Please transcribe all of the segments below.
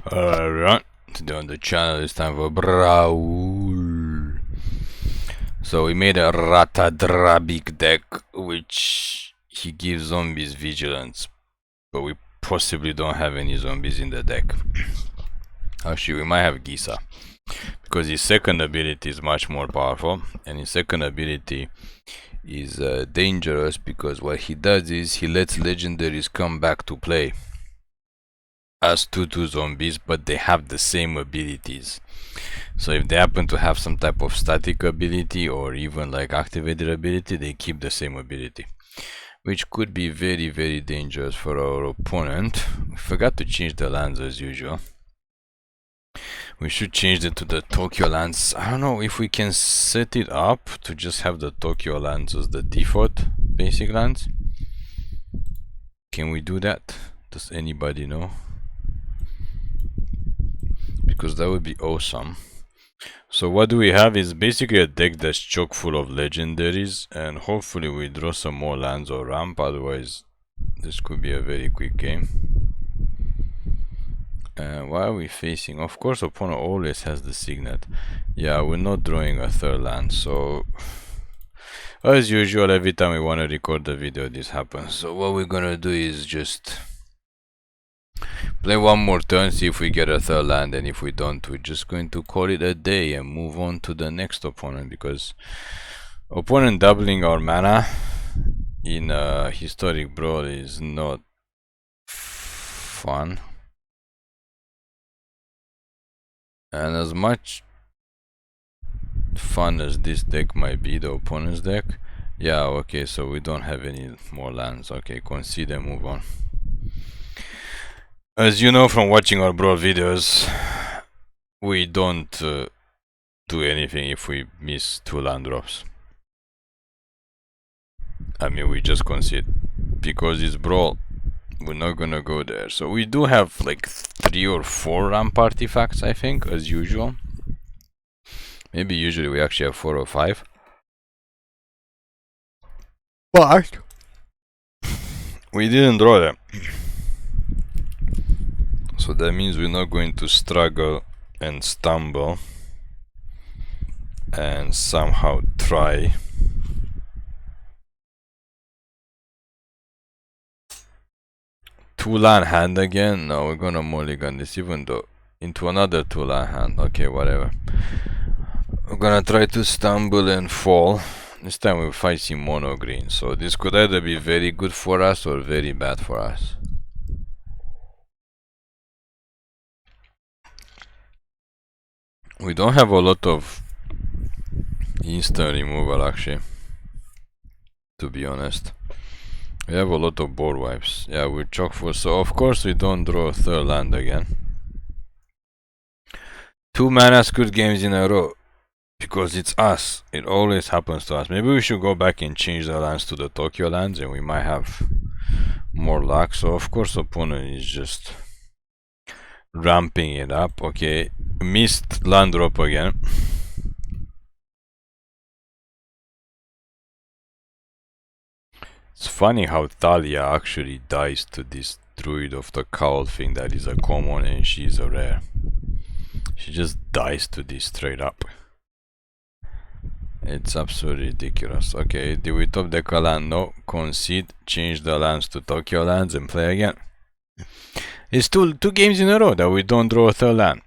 Hello everyone, today on the channel it's time for Brawl. So we made a Ratadrabik deck which he gives zombies vigilance, but we possibly don't have any zombies in the deck. Actually we might have Gisa, because his second ability is much more powerful, and his second ability is dangerous because what he does is he lets legendaries come back to play as 2/2 zombies, but they have the same abilities. So if they happen to have some type of static ability or even like activated ability, they keep the same ability, which could be very, very dangerous for our opponent. We forgot to change the lands as usual. We should change it to the Tokyo lands. I don't know if we can set it up to just have the Tokyo lands as the default basic lands. Can we do that? Does anybody know? Because that would be awesome. So what do we have is basically a deck that's chock full of legendaries, and hopefully we draw some more lands or ramp, otherwise this could be a very quick game. And what are we facing? Of course opponent always has the Signet. Yeah, we're not drawing a third land, so as usual every time we want to record the video this happens. So what we're gonna do is just play one more turn, see if we get a third land, and if we don't, we're just going to call it a day and move on to the next opponent, because opponent doubling our mana in a historic brawl is not fun. And as much fun as this deck might be, the opponent's deck, yeah, okay, so we don't have any more lands. Okay, concede and move on. As you know from watching our Brawl videos, we don't do anything if we miss 2 land drops. I mean, we just concede. Because it's Brawl, we're not gonna go there. So we do have like 3 or 4 ramp artifacts, I think, as usual. Maybe usually we actually have 4 or 5. But we didn't draw them. So that means we're not going to struggle and stumble and somehow try two-land hand again. No, we're gonna mulligan this, even though into another two-land hand. Okay, whatever. We're gonna try to stumble and fall. This time we're fighting mono green, so this could either be very good for us or very bad for us. We don't have a lot of instant removal actually, to be honest. We have a lot of board wipes. Yeah, we're chock full, so of course we don't draw a third land again. 2 mana Squid games in a row, because it's us. It always happens to us. Maybe we should go back and change the lands to the Tokyo lands and we might have more luck. So of course opponent is just ramping it up. Okay, missed land drop again. It's funny how Thalia actually dies to this druid of the cowl thing that is a common and she's a rare. She just dies to this straight up. It's absolutely ridiculous. Okay, did we top deck a land? No. Concede, change the lands to Tokyo lands and play again. It's two games in a row that we don't draw a third land.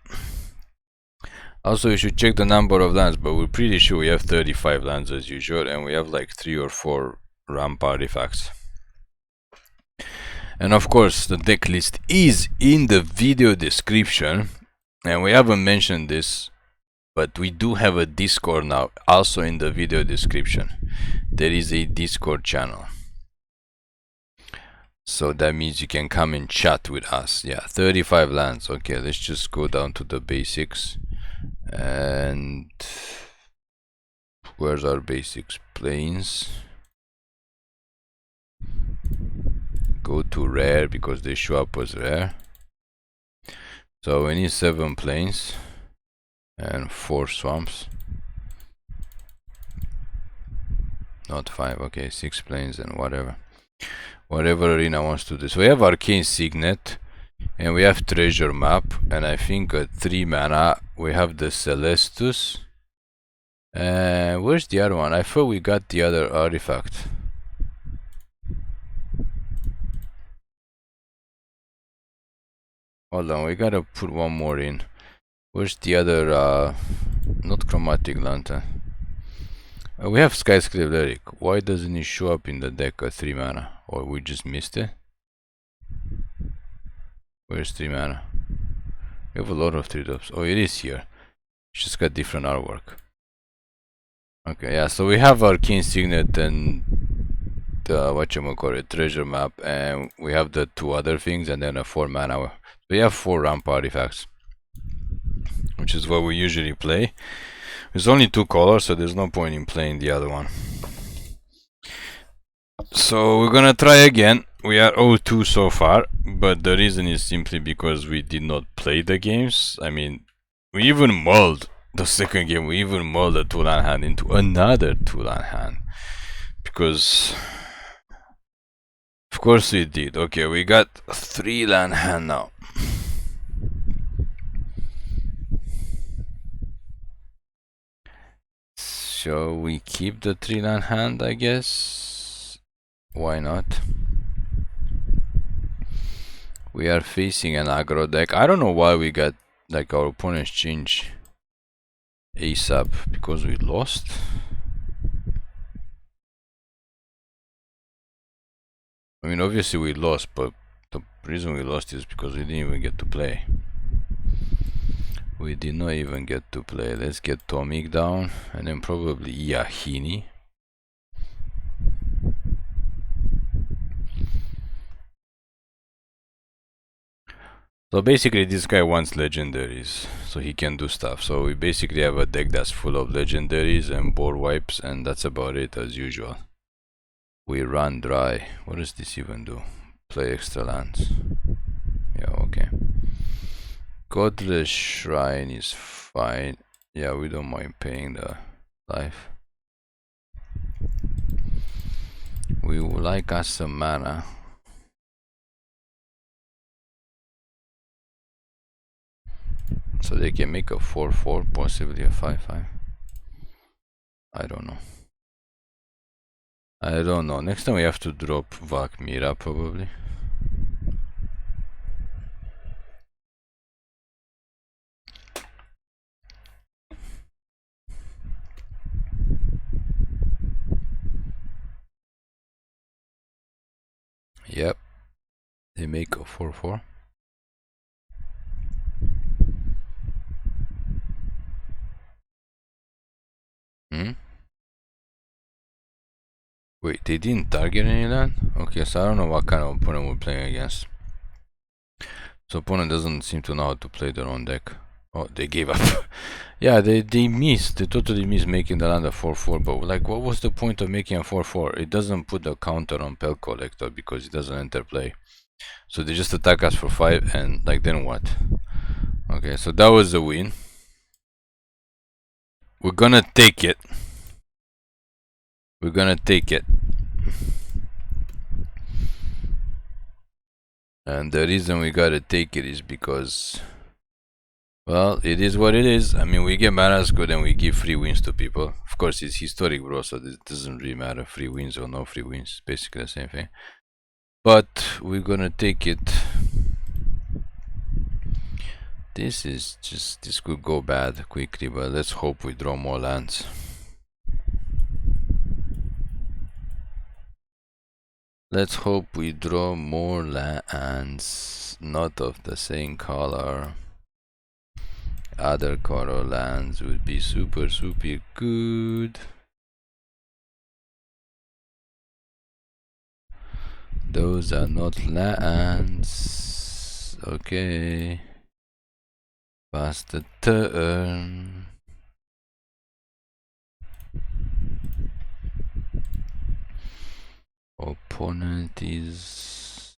Also, we should check the number of lands, but we're pretty sure we have 35 lands as usual, and we have like 3 or 4 ramp artifacts. And of course, the deck list is in the video description, and we haven't mentioned this, but we do have a Discord now, also in the video description. There is a Discord channel. So that means you can come and chat with us. Yeah, 35 lands. Okay, let's just go down to the basics. And where's our basics? Plains. Go to rare because they show up as rare. So we need 7 plains and 4 swamps. Not 5, okay, 6 plains and whatever arena wants to do. So we have Arcane Signet, And we have treasure map, and I think at 3 mana we have the Celestus. And where's the other one? I thought we got the other artifact. Hold on, we gotta put one more in. Where's the other, not chromatic lantern? We have Skyscraper Lyric. Why doesn't it show up in the deck at 3 mana? Or we just missed it? Where's 3 mana? We have a lot of 3-drops. Oh, it is here. It's just got different artwork. Okay, yeah, so we have our King Signet and the whatchamacallit, treasure map, and we have the 2 other things, and then a 4 mana. We have 4 ramp artifacts, which is what we usually play. There's only 2 colors, so there's no point in playing the other one. So we're gonna try again. We are 0-2 so far, but the reason is simply because we did not play the games. I mean, we even mulled the second game. We even mulled a 2-land hand into another 2-land hand. Because, of course we did. Okay, we got a 3-land hand now. Shall we keep the 3-land hand, I guess? Why not? We are facing an aggro deck. I don't know why we got, like, our opponents change ASAP, because we lost. I mean, obviously we lost, but the reason we lost is because we didn't even get to play. We did not even get to play. Let's get Tomik down, and then probably Yahini. So basically this guy wants legendaries, so he can do stuff. So we basically have a deck that's full of legendaries and board wipes, and that's about it as usual. We run dry. What does this even do? Play extra lands. Yeah, okay. Godless Shrine is fine. Yeah, we don't mind paying the life. We would like us some mana. So they can make a 4-4, possibly a 5-5. I don't know. I don't know. Next time we have to drop Valkmira probably. Yep. They make a 4-4. Wait, they didn't target any land? Okay, so I don't know what kind of opponent we're playing against. So opponent doesn't seem to know how to play their own deck. Oh, they gave up. Yeah, they missed. They totally missed making the land a 4-4. But like, what was the point of making a 4-4? It doesn't put the counter on Pel Collector because it doesn't enter play. So they just attack us for 5, and like, then what? Okay, so that was the win. We're gonna take it. We're gonna take it. And the reason we gotta take it is because, well, it is what it is. I mean, we get mana good and we give free wins to people. Of course, it's historic, bro, so it doesn't really matter, free wins or no free wins. Basically the same thing. But we're gonna take it. This is just, this could go bad quickly, but let's hope we draw more lands. Let's hope we draw more lands, not of the same color. Other color lands would be super good. Those are not lands. Okay. Pass the turn. Opponent is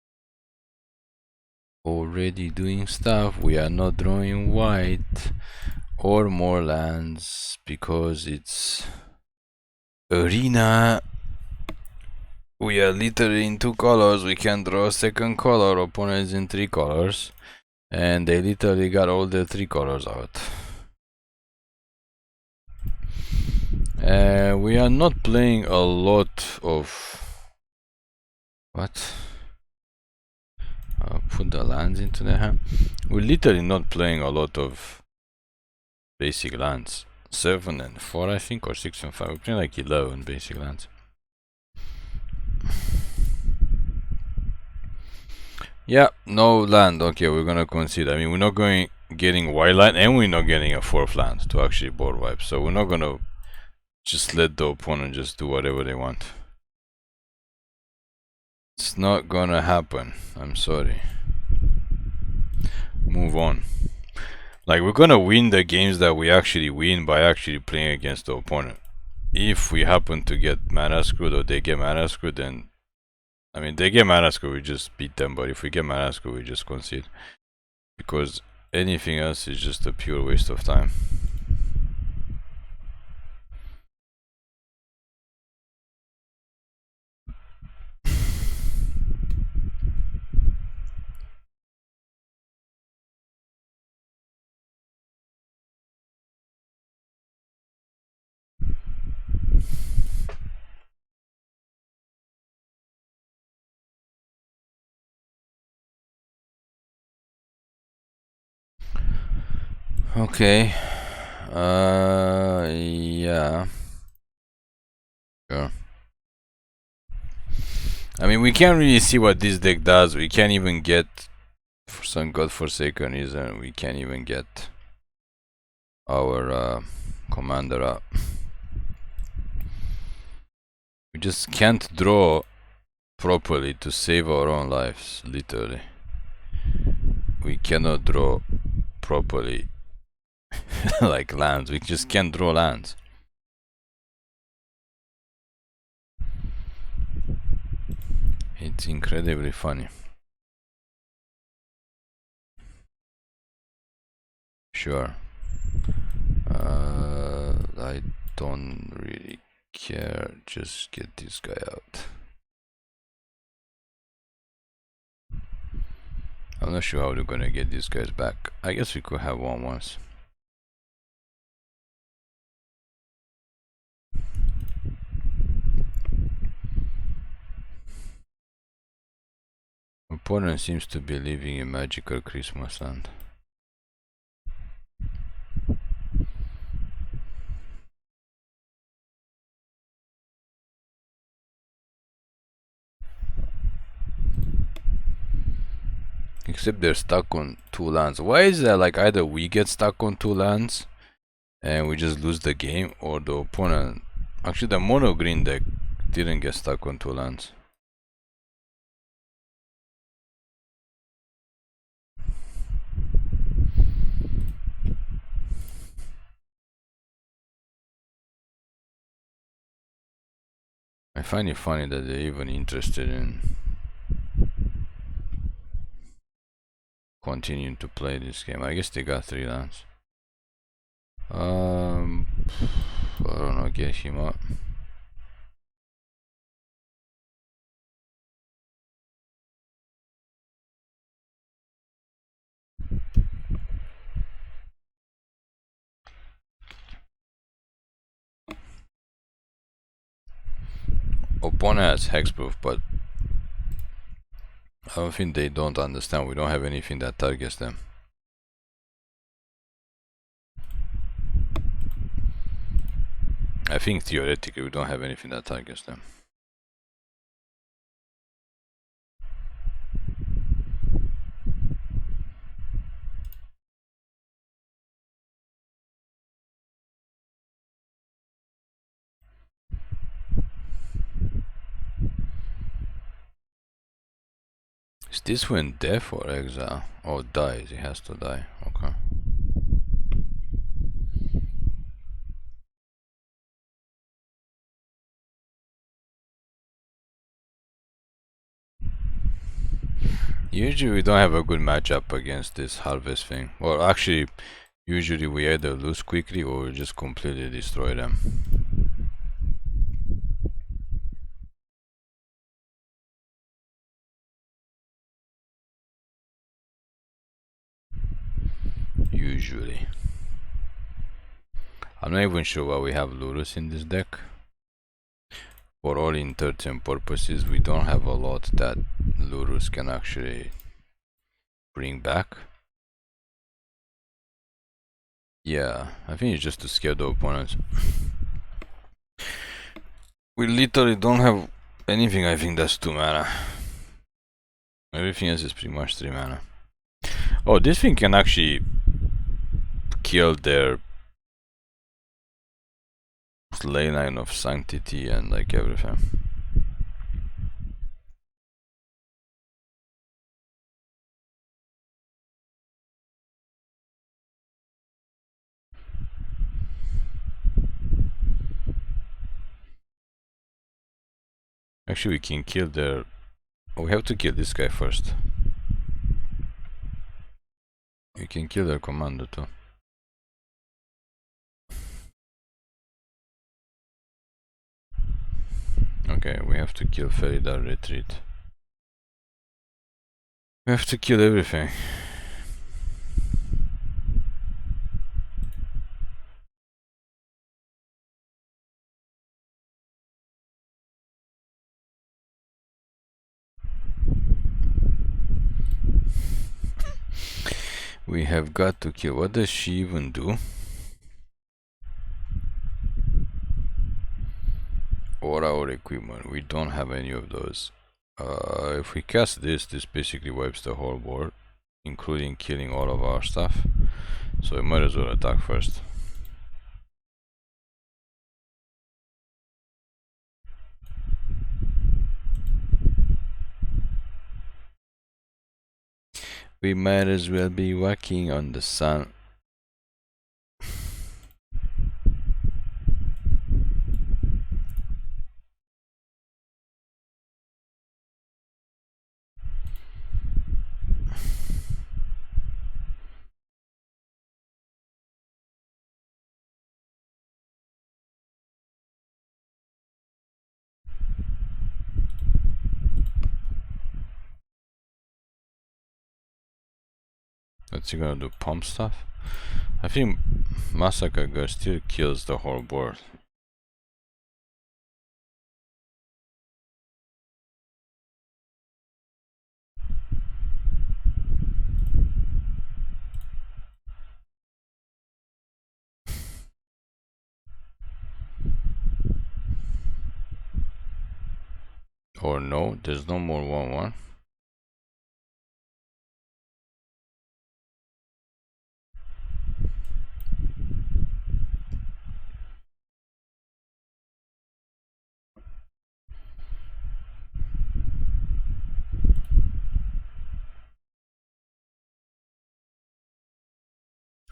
already doing stuff. We are not drawing white or more lands because it's arena. We are literally in 2 colors. We can draw a second color. Opponent is in 3 colors. And they literally got all the 3 colors out. We are not playing a lot of... What? Put the lands into the hand. We're literally not playing a lot of basic lands. 7 and 4 I think, or 6 and 5. We're playing like 11 basic lands. Yeah, no land. Okay, we're gonna concede. I mean, we're not getting white land, and we're not getting a 4th land to actually board wipe. So we're not gonna just let the opponent just do whatever they want. It's not gonna happen. I'm sorry. Move on. Like, we're gonna win the games that we actually win by actually playing against the opponent. If we happen to get mana screwed or they get mana screwed, then I mean, they get mana screwed, we just beat them. But if we get mana screwed, we just concede, because anything else is just a pure waste of time. Okay. Yeah. Sure. I mean, we can't really see what this deck does. We can't even get, for some godforsaken reason, we can't even get our commander up. We just can't draw properly to save our own lives, literally. We cannot draw properly like lands. We just can't draw lands. It's incredibly funny. Sure. I don't really care. Just get this guy out. I'm not sure how we're gonna get these guys back. I guess we could have one once. Opponent seems to be living in magical Christmas land. Except they're stuck on 2 lands. Why is that? Like, either we get stuck on 2 lands and we just lose the game, or the opponent... Actually, the mono green deck didn't get stuck on 2 lands. I find it funny that they're even interested in continuing to play this game. I guess they got 3 lands. I don't know, get him up. Opponent has hexproof, but I don't think they don't understand. We don't have anything that targets them. I think theoretically we don't have anything that targets them. Is this when death or exile? Oh, dies. He has to die. Okay. Usually we don't have a good matchup against this harvest thing. Well, actually, usually we either lose quickly or we just completely destroy them. usually. I'm not even sure why we have Lurus in this deck. For all intents and purposes, we don't have a lot that Lurus can actually bring back. Yeah, I think it's just to scare the opponents. We literally don't have anything, I think that's 2 mana. Everything else is pretty much 3 mana. Oh, this thing can actually kill their Leyline of Sanctity and like everything. Actually, we can kill their... Oh, we have to kill this guy first. We can kill their commander too. Okay, we have to kill Felidar Retreat. We have to kill everything. We have got to kill... What does she even do? Or our equipment. We don't have any of those. If we cast this basically wipes the whole board, including killing all of our stuff. So we might as well attack first. We might as well be walking on the sun. What's he gonna do? Pump stuff? I think Massacre Girl still kills the whole board. Or no, there's no more 1-1.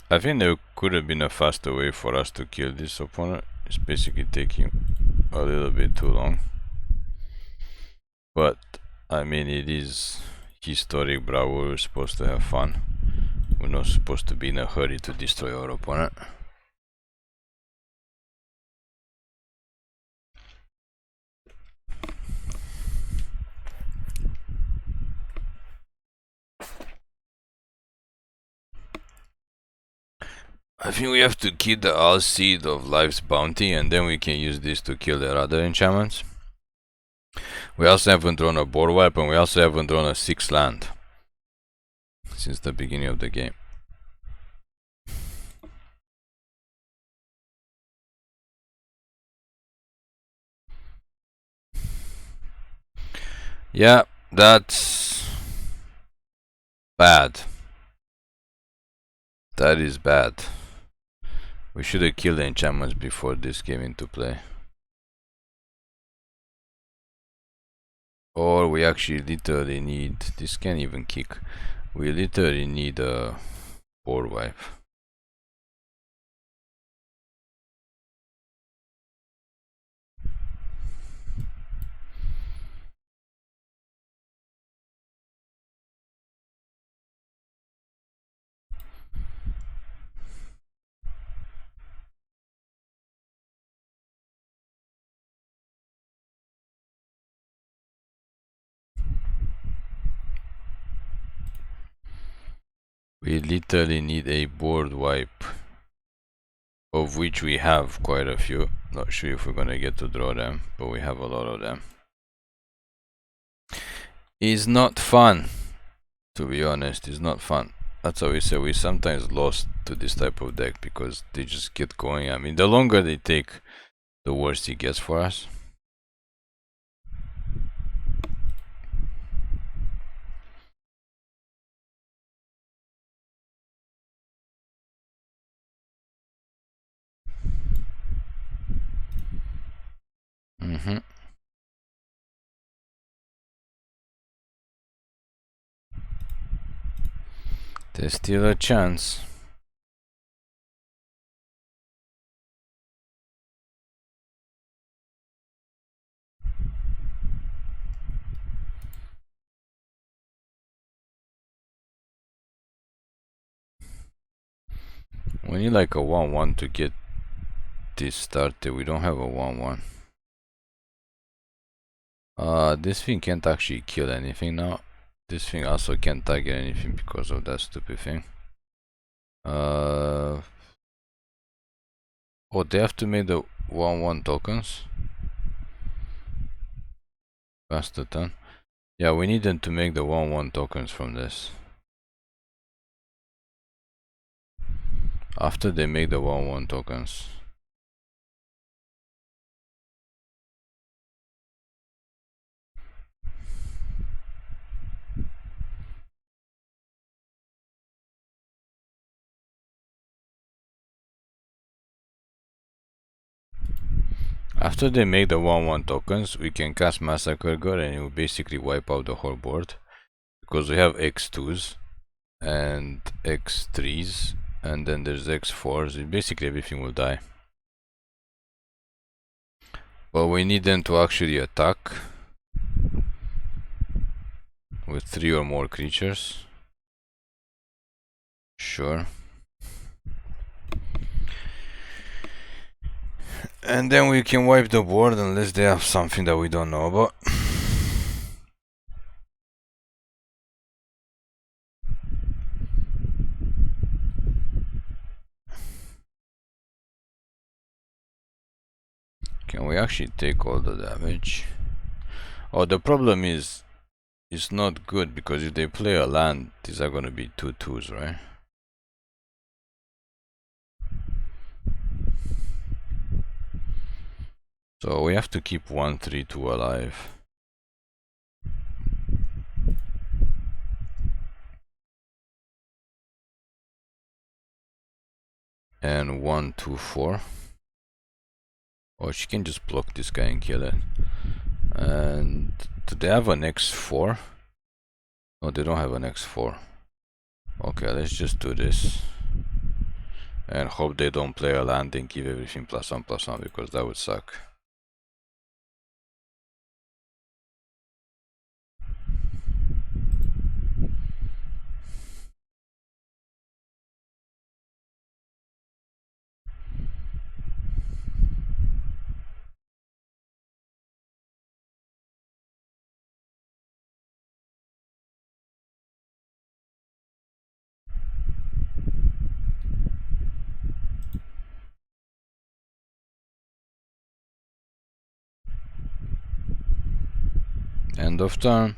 I think there could have been a faster way for us to kill this opponent. It's basically taking a little bit too long. But, I mean, it is historic Brawl. We're supposed to have fun. We're not supposed to be in a hurry to destroy our opponent. I think we have to kill the All Seed of Life's Bounty, and then we can use this to kill their other enchantments. We also haven't drawn a board wipe, and we also haven't drawn a 6 land since the beginning of the game. Yeah, that's bad. That is bad. We should have killed the enchantments before this came into play. Or we actually literally need... This can't even kick. We literally need a board wipe. We literally need a board wipe, of which we have quite a few. Not sure if we're gonna get to draw them, but we have a lot of them. It's not fun, to be honest. It's not fun. That's how we say we sometimes lost to this type of deck because they just get going. I mean, the longer they take, the worse it gets for us. There's still a chance. We need like a 1-1 to get this started. We don't have a 1-1. This thing can't actually kill anything now. This thing also can't target anything because of that stupid thing. Oh, they have to make the 1-1 tokens. Pass the turn. Yeah, we need them to make the 1-1 tokens from this. After they make the 1-1 tokens. After they make the 1-1 tokens, we can cast Massacre God and it will basically wipe out the whole board. Because we have X2s and X3s and then there's X4s. Basically everything will die. But we need them to actually attack with 3 or more creatures. Sure. And then we can wipe the board unless they have something that we don't know about. Can we actually take all the damage? Oh, the problem is it's not good because if they play a land, these are gonna be 2/2s, right? So we have to keep 1/3/2 alive. And 1/2/4. Or she can just block this guy and kill it. And do they have an X4? No, they don't have an X4. Okay, let's just do this. And hope they don't play a land and give everything +1/+1 because that would suck. End of turn.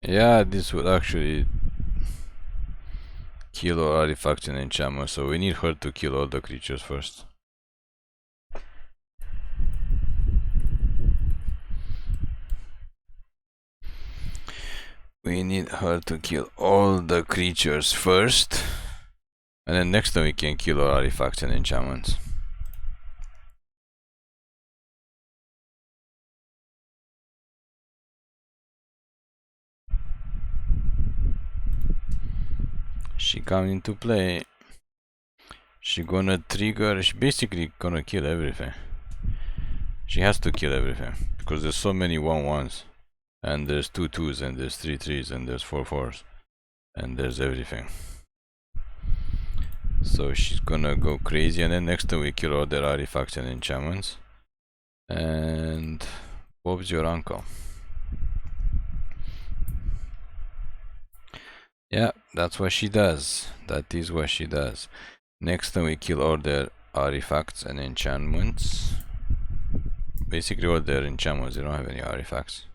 Yeah, this would actually kill all artifacts and enchantments, so we need her to kill all the creatures first. We need her to kill all the creatures first, and then next time we can kill all artifacts and enchantments. She comes into play. She gonna trigger. She basically gonna kill everything. She has to kill everything because there's so many 1/1s, and there's 2/2s, and there's 3/3s, and there's 4/4s, and there's everything. So she's gonna go crazy, and then next time we kill all their artifacts and enchantments. And Bob's your uncle. Yeah, that's what she does. That is what she does. Next time we kill all their artifacts and enchantments. Basically all their enchantments, they don't have any artifacts.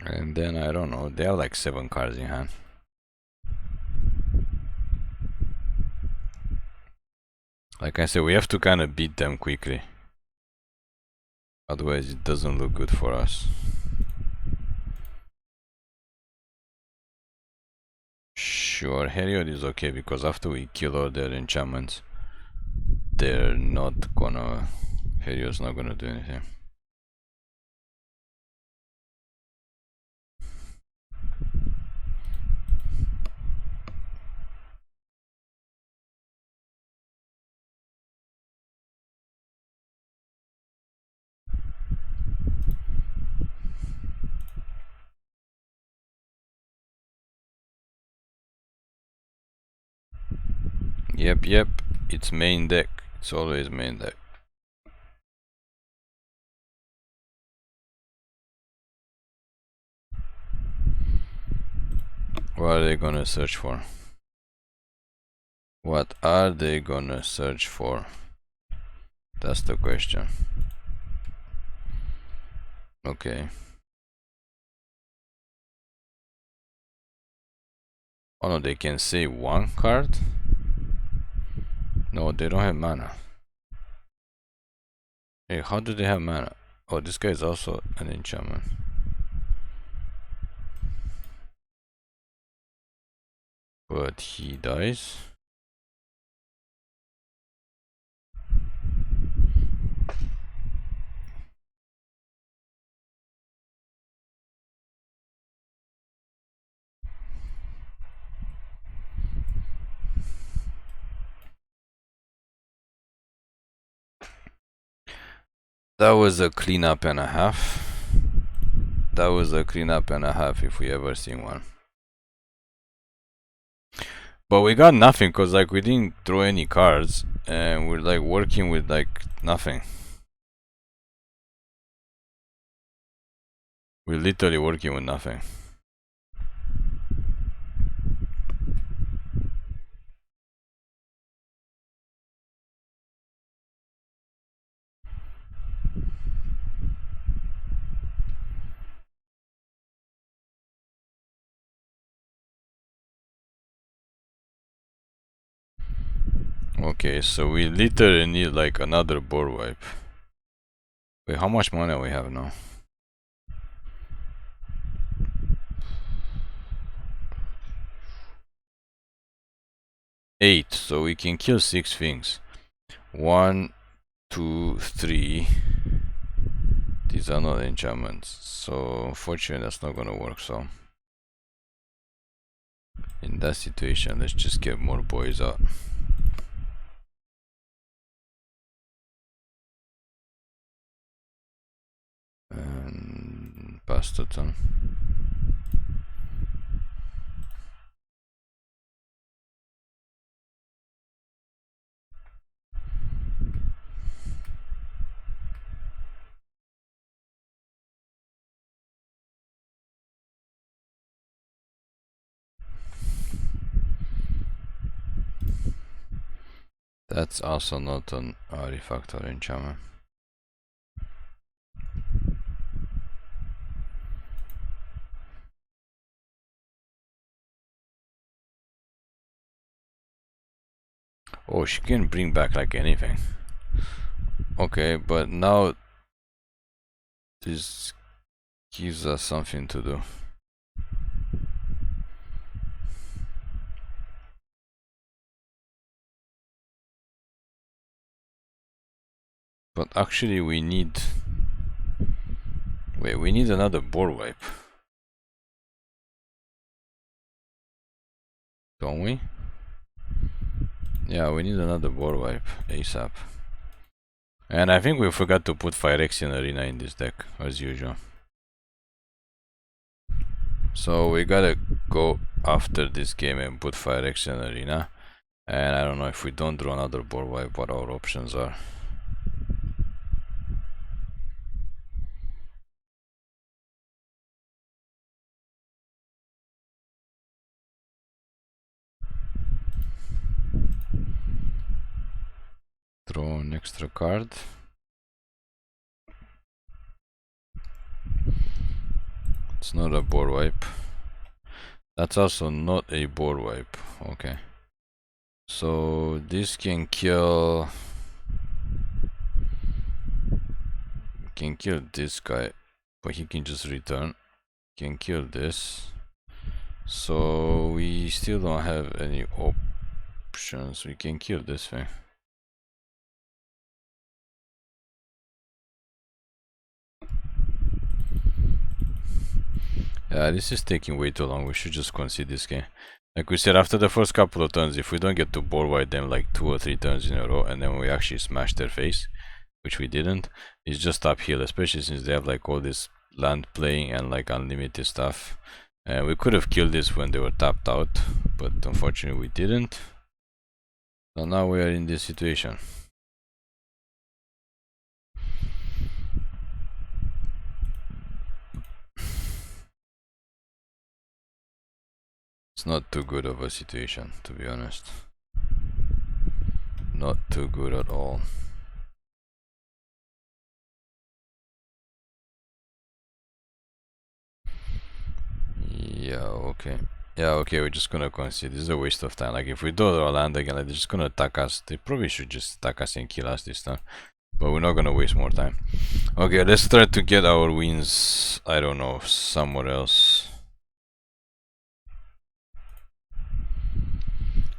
And then I don't know, they have like 7 cards in hand. Like I said, we have to kind of beat them quickly. Otherwise it doesn't look good for us. Sure, Heriot is okay because after we kill all their enchantments, they're not gonna... Heriot's not gonna do anything. Yep, it's main deck. It's always main deck. What are they gonna search for? What are they gonna search for? That's the question. Okay. Oh no, they can say 1 card? No, they don't have mana. Hey, how do they have mana? Oh, this guy is also an enchantment. But he dies. That was a cleanup and a half. That was a cleanup and a half if we ever seen one. But we got nothing because like we didn't throw any cards and we're like working with like nothing. We're literally working with nothing. Okay, so we literally need like another board wipe. Wait, how much money we have now? 8, so we can kill 6 things. 1, 2, 3. These are not enchantments, so unfortunately that's not gonna work. So in that situation, let's just get more boys out. And pass the turn. That's also not an artifact or enchantment. Oh, she can bring back like anything. Okay, but now this gives us something to do. But actually we need... Wait, we need another board wipe. Don't we? Yeah, we need another board wipe ASAP. And I think we forgot to put Phyrexian Arena in this deck, as usual. So we gotta go after this game and put Phyrexian Arena. And I don't know if we don't draw another board wipe, what our options are. Draw an extra card. It's not a board wipe. That's also not a board wipe. Okay. So this can kill this guy, but he can just return. Can kill this. So we still don't have any options. We can kill this thing. Yeah, this is taking way too long. We should just concede this game. Like we said, after the first couple of turns, if we don't get to board wipe them like 2 or 3 turns in a row, and then we actually smash their face, which we didn't, it's just uphill, especially since they have like all this land playing and like unlimited stuff. And we could have killed this when they were tapped out, but unfortunately we didn't. So now we are in this situation. It's not too good of a situation, to be honest. Not too good at all. Yeah, okay. Yeah, okay, we're just gonna concede. This is a waste of time. Like, if we do our land again, like, they're just gonna attack us. They probably should just attack us and kill us this time. But we're not gonna waste more time. Okay, let's try to get our wins, I don't know, somewhere else.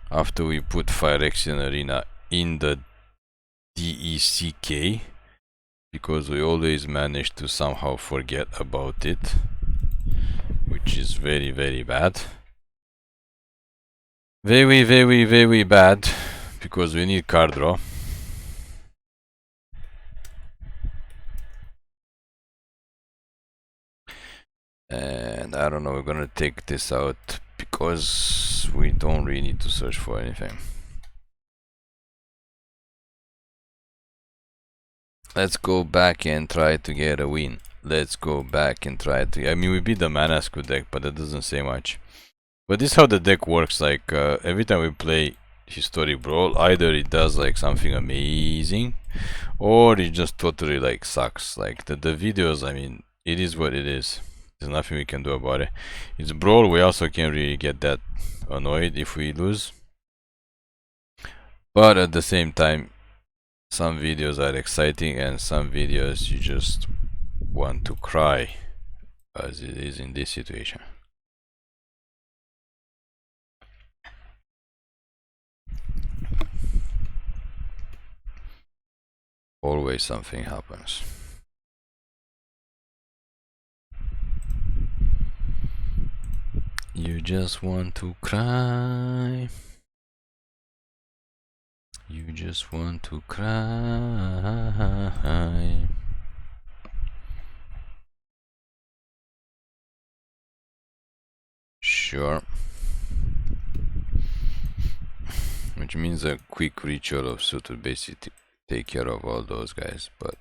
After we put Phyrexian Arena in the DECK, because we always manage to somehow forget about it, which is very, very bad. Very, very, very bad, because we need card draw. And I don't know, we're gonna take this out because we don't really need to search for anything. Let's go back and try to get a win. Let's go back and try to... I mean, we beat the Mana Scoot deck, but that doesn't say much. But this is how the deck works. Like, every time we play Historic Brawl, either it does like something amazing, or it just totally like sucks. Like, the videos, I mean, it is what it is. There's nothing we can do about it. It's Brawl, we also can't really get that annoyed if we lose. But at the same time, some videos are exciting and some videos you just want to cry, as it is in this situation. Always something happens. You just want to cry. You just want to cry. Sure. Which means a quick ritual of suit will basically take care of all those guys, but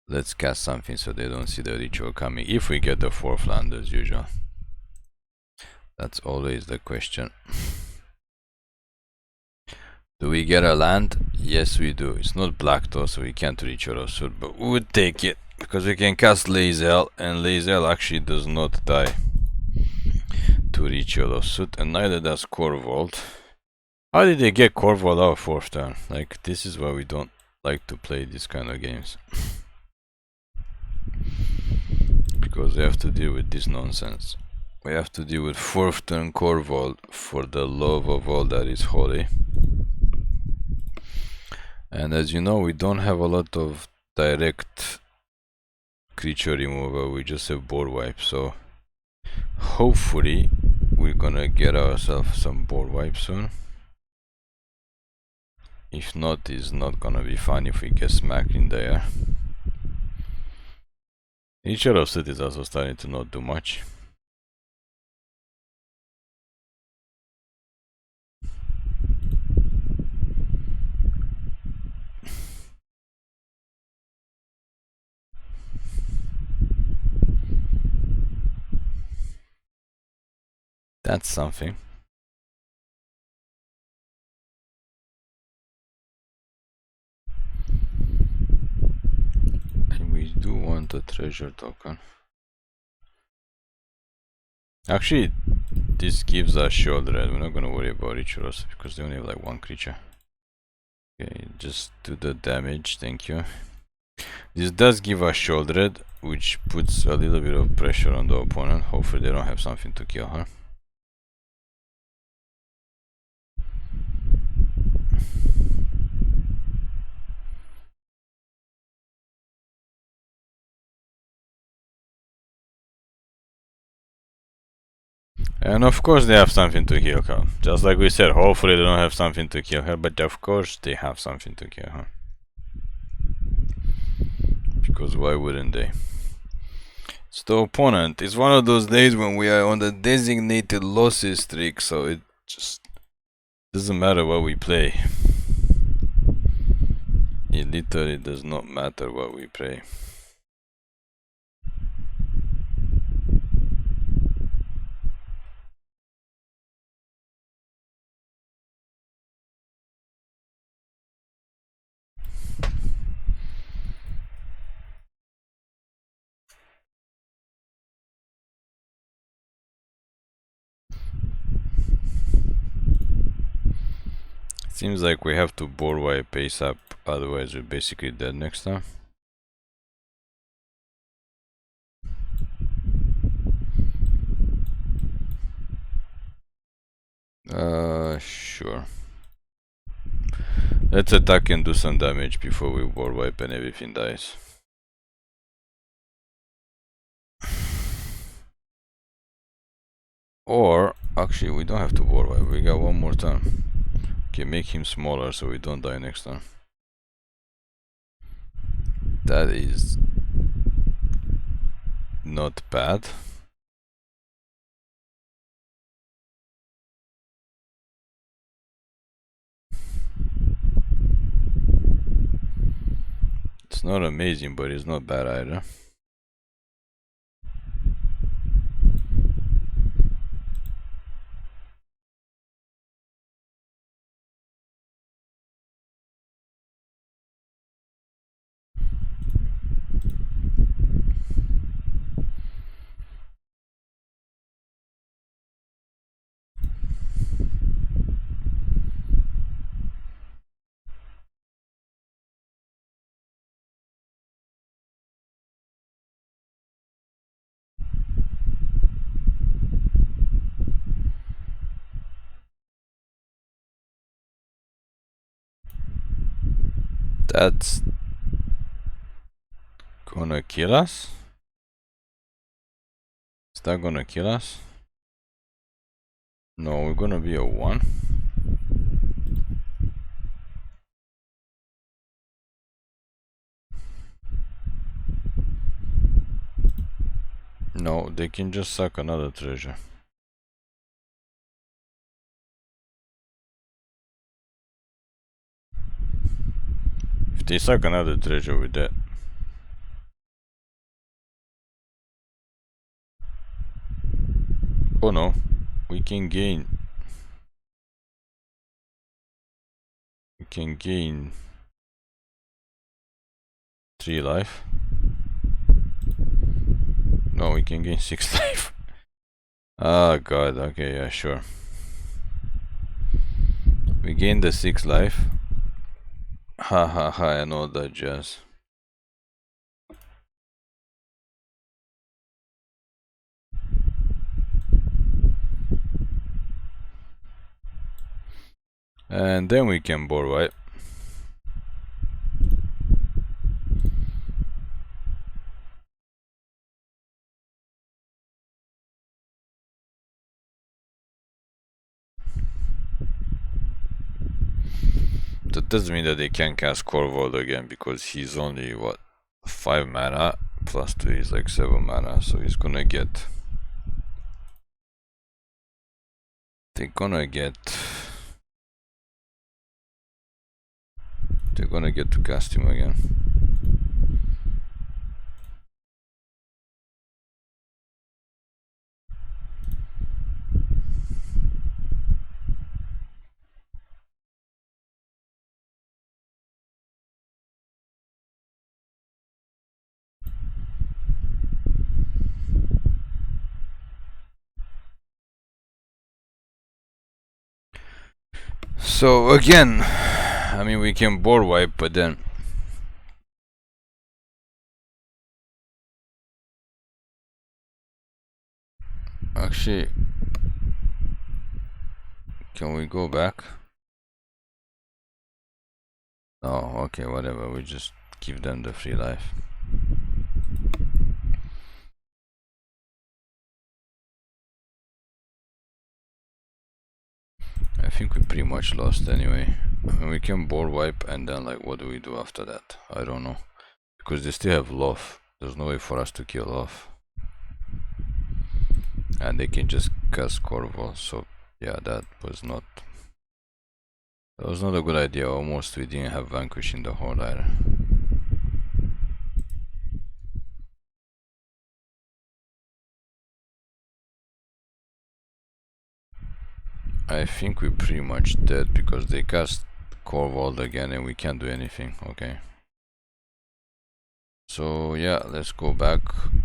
let's cast something so they don't see the ritual coming, if we get the 4th land as usual. That's always the question. Do we get a land? Yes, we do. It's not black though, so we can't ritual of suit, but we would take it because we can cast Lae'zel, and Lae'zel actually does not die to ritual of suit, and neither does Corvold. How did they get Corvold out 4th turn? Like, this is why we don't like to play these kind of games. Because we have to deal with this nonsense. We have to deal with 4th turn Corvold for the love of all that is holy. And as you know, we don't have a lot of direct creature removal, we just have board wipe, so hopefully we're gonna get ourselves some board wipe soon. If not, it's not gonna be fun if we get smacked in the air. Each of set is also starting to not do much. That's something. And we do want a treasure token. Actually, this gives us shield red. We're not gonna worry about rituals because they only have like one creature. Okay, just do the damage, thank you. This does give us shield red, which puts a little bit of pressure on the opponent. Hopefully they don't have something to kill her. And of course they have something to kill her. Just like we said, hopefully they don't have something to kill her, but of course they have something to kill her. Because why wouldn't they? So the opponent, it's one of those days when we are on the designated losses streak, so it just doesn't matter what we play. It literally does not matter what we play. Seems like we have to board wipe pace up, otherwise we're basically dead next time. Sure. Let's attack and do some damage before we board wipe and everything dies. Or, actually we don't have to board wipe, we got one more turn. Okay, make him smaller so we don't die next time. That is not bad. It's not amazing, but it's not bad either. That's gonna kill us? Is that gonna kill us? No, we're gonna be a 1. No, they can just suck another treasure. If they suck another treasure, we're dead. Oh no, we can gain. We can gain 3 life. No, we can gain 6 life. Oh god, okay, yeah, sure. We gain the 6 life. Ha ha ha, and all that jazz. And then we can board wipe. The that doesn't mean that they can cast Corvold again, because he's only what, 5 mana plus 2 is like 7 mana, so he's gonna get, they're gonna get to cast him again. So again, I mean, we can board wipe, but then actually, can we go back? Oh, okay, whatever, we just give them the free life. I think we pretty much lost anyway. I mean, we can board wipe, and then like, what do we do after that? I don't know, because they still have Lof. There's no way for us to kill Lof, and they can just cast Corvo. So yeah, that was not a good idea. Almost we didn't have Vanquish in the horde either. I think we're pretty much dead because they cast Corvold again and we can't do anything. Okay. So yeah, let's go back,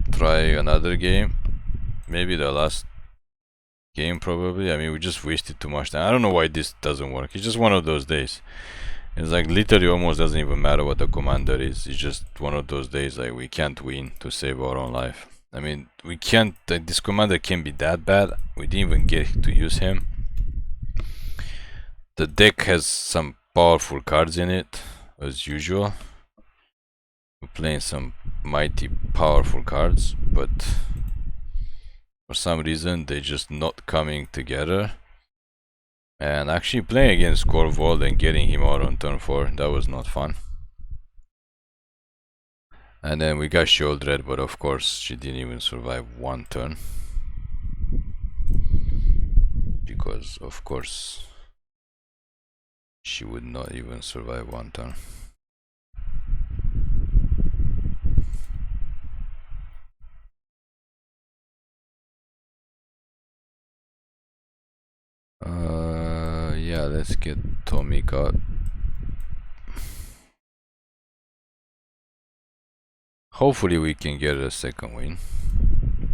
try another game. Maybe the last game probably. I mean, we just wasted too much time. I don't know why this doesn't work. It's just one of those days. It's like literally almost doesn't even matter what the commander is. It's just one of those days like we can't win to save our own life. I mean, we can't, this commander can't be that bad. We didn't even get to use him. The deck has some powerful cards in it, as usual. We're playing some mighty powerful cards, but for some reason they're just not coming together. And actually playing against Corvold and getting him out on turn 4, that was not fun. And then we got Sheoldred, but of course she didn't even survive one turn. Because of course she would not even survive one turn. Yeah, let's get Tomik out. Hopefully we can get a second win.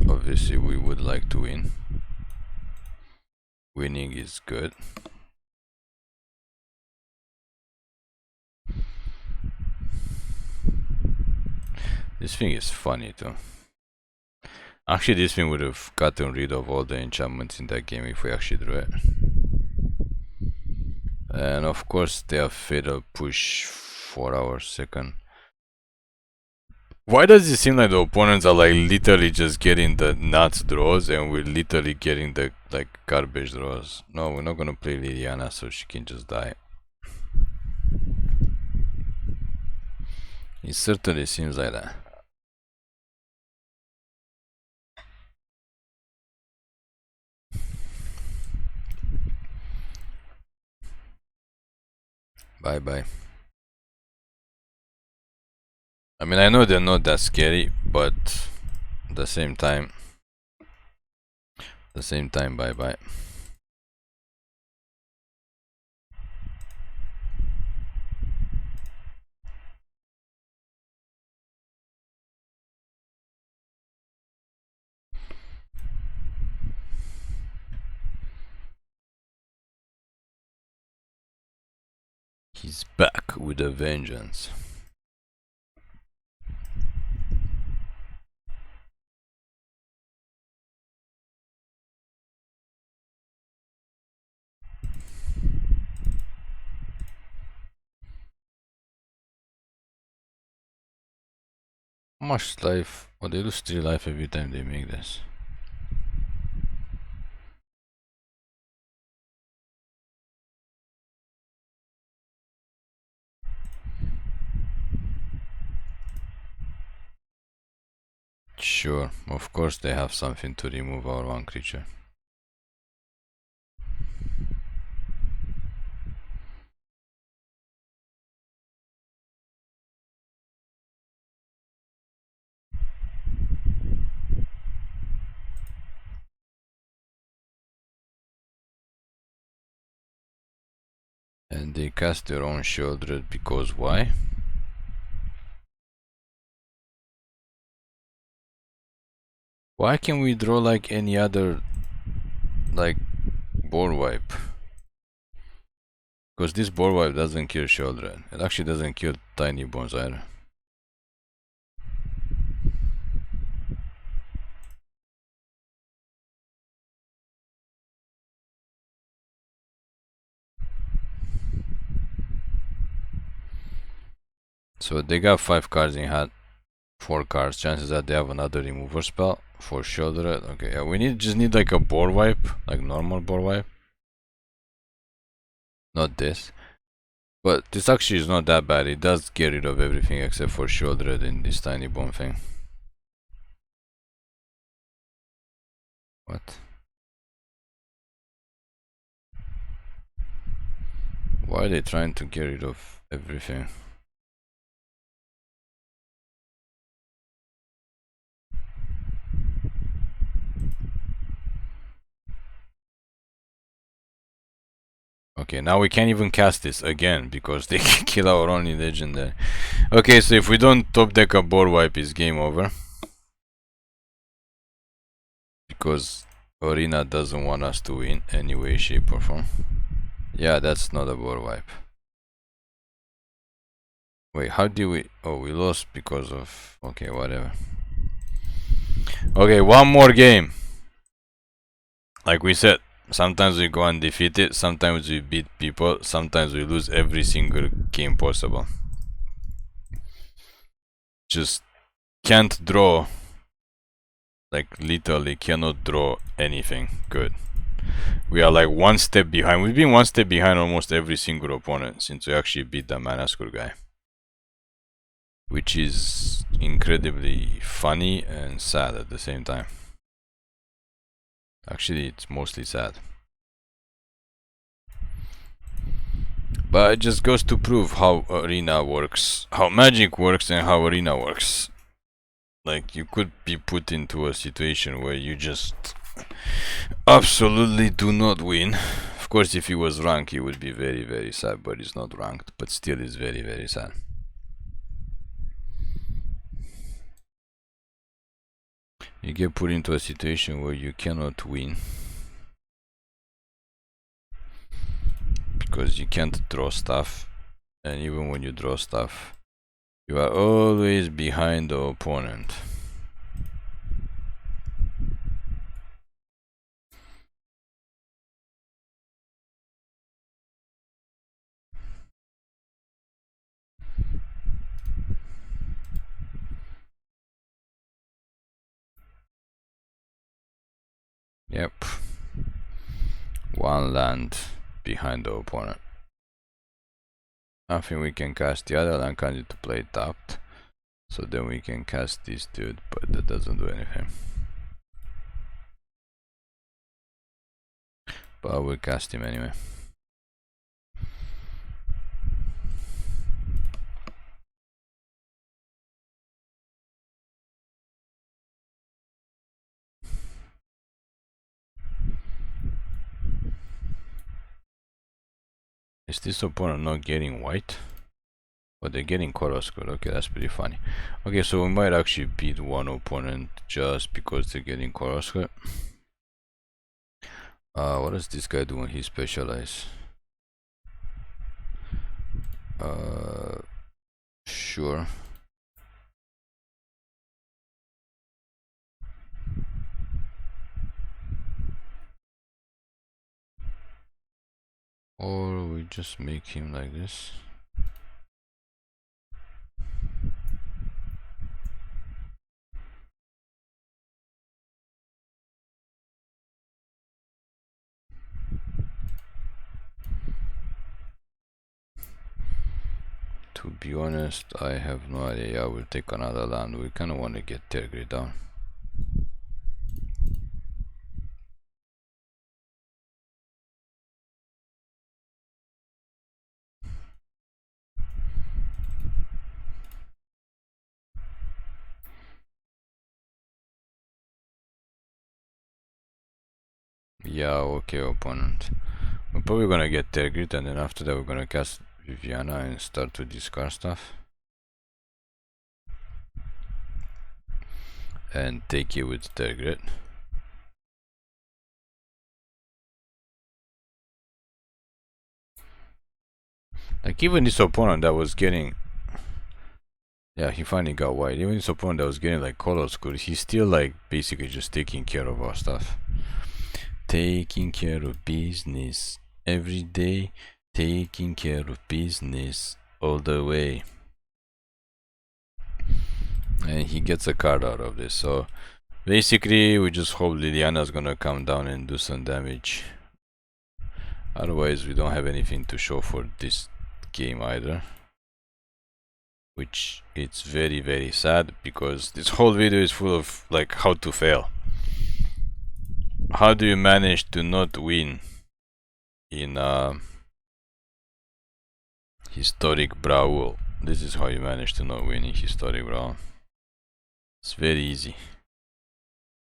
Obviously we would like to win. Winning is good. This thing is funny too. Actually, this thing would have gotten rid of all the enchantments in that game if we actually drew it. And of course they have fatal push for our second. Why does it seem like the opponents are like literally just getting the nuts draws and we're literally getting the like garbage draws? No, we're not gonna play Liliana so she can just die. It certainly seems like that. Bye bye. I mean, I know they're not that scary, but at the same time, bye bye. He's back with a vengeance. How much life? Oh, they lose 3 life every time they make this. Sure, of course they have something to remove our one creature. And they cast their own shoulder because why? Why can we draw like any other like board wipe? Because this board wipe doesn't kill shoulder. It actually doesn't kill tiny bones either. So they got 5 cards in hand, 4 cards. Chances that they have another remover spell for shoulder. Okay, yeah, we just need like a board wipe, like normal board wipe. Not this. But this actually is not that bad. It does get rid of everything except for shoulder in this tiny bone thing. What? Why are they trying to get rid of everything? Okay, now we can't even cast this again because they can kill our only legendary. Okay, so if we don't top deck a board wipe, it's game over. Because Arena doesn't want us to win any way, shape, or form. Yeah, that's not a board wipe. Wait, how did we... Oh, we lost because of... Okay, whatever. Okay, one more game. Like we said, sometimes we go undefeated, sometimes we beat people, sometimes we lose every single game possible. Just can't draw. Like literally cannot draw anything good. We are like one step behind. We've been one step behind almost every single opponent since we actually beat the Manaskur guy. Which is incredibly funny and sad at the same time. Actually, it's mostly sad. But it just goes to prove how Arena works, how Magic works and how Arena works. Like, you could be put into a situation where you just absolutely do not win. Of course, if he was ranked, he would be very, very sad, but he's not ranked. But still is very, very sad. You get put into a situation where you cannot win. Because you can't draw stuff. And even when you draw stuff, you are always behind the opponent. Yep. One land behind the opponent. I think we can cast the other land kind to play tapped. So then we can cast this dude, but that doesn't do anything. But I will cast him anyway. Is this opponent not getting white? But they're getting Koroskor. Okay, that's pretty funny. Okay, so we might actually beat one opponent just because they're getting Koroskor. What does this guy do when he specializes? Sure. Or we just make him like this. To be honest, I have no idea. I will take another land. We kind of want to get Tergrid down. Yeah, okay, opponent. We're probably gonna get Tergrid, and then after that we're gonna cast Viviana and start to discard stuff. And take it with Tergrid. Like, even this opponent that was getting... Yeah, he finally got white. Even this opponent that was getting like color school, he's still like basically just taking care of our stuff. Taking care of business every day. Taking care of business all the way. And he gets a card out of this. So basically we just hope Liliana's gonna come down and do some damage. Otherwise we don't have anything to show for this game either. Which it's very, very sad, because this whole video is full of like how to fail. How do you manage to not win in historic brawl? This is how you manage to not win in historic brawl. It's very easy.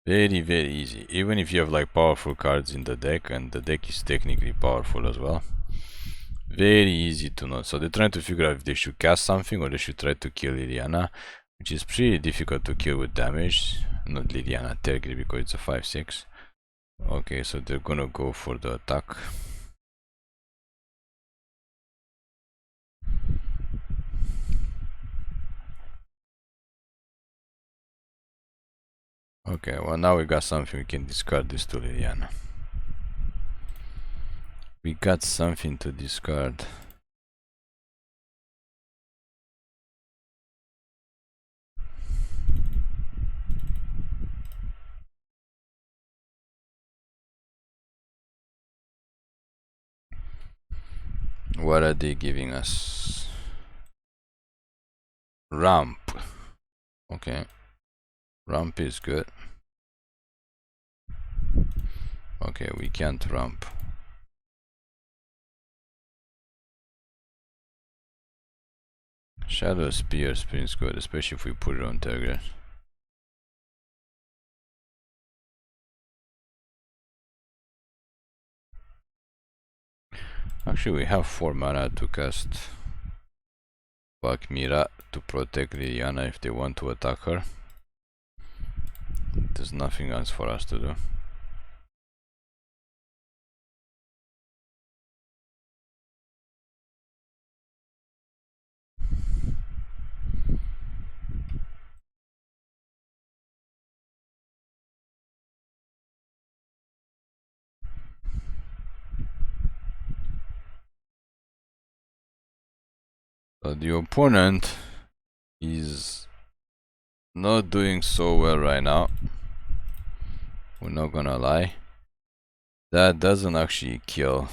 Very, very easy. Even if you have like powerful cards in the deck, and the deck is technically powerful as well. Very easy to know. So they're trying to figure out if they should cast something or they should try to kill Liliana, which is pretty difficult to kill with damage. Not Liliana, Tergrid, because it's a 5/6. Okay, so they're gonna go for the attack. Okay, well now we got something, we can discard this to Liliana. We got something to discard. What are they giving us? Ramp. Okay. Ramp is good. Okay, we can't ramp. Shadow Spear spins good, especially if we put it on Tergrid. Actually, we have 4 mana to cast Bakmira to protect Liliana if they want to attack her. There's nothing else for us to do. So the opponent is not doing so well right now. We're not gonna lie. That doesn't actually kill.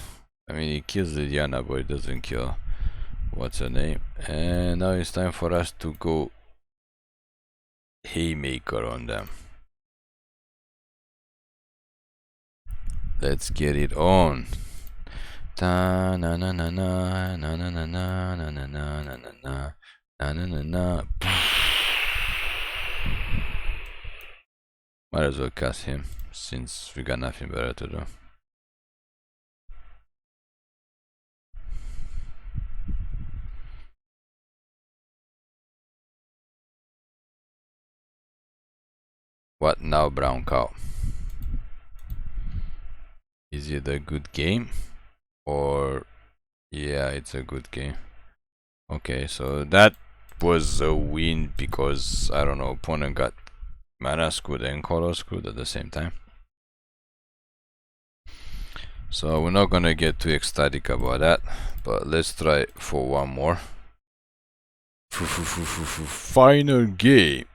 I mean, it kills Liliana, but it doesn't kill what's her name. And now it's time for us to go Haymaker on them. Let's get it on. Ta na na na na na na na na na na na na na na na na. Might as well cast him, since we got nothing better to do. What now, brown cow? Is it a good game? Or... yeah, it's a good game. Okay, so that was a win because, I don't know, opponent got mana screwed and color screwed at the same time. So we're not gonna get too ecstatic about that, but let's try for one more. Final game.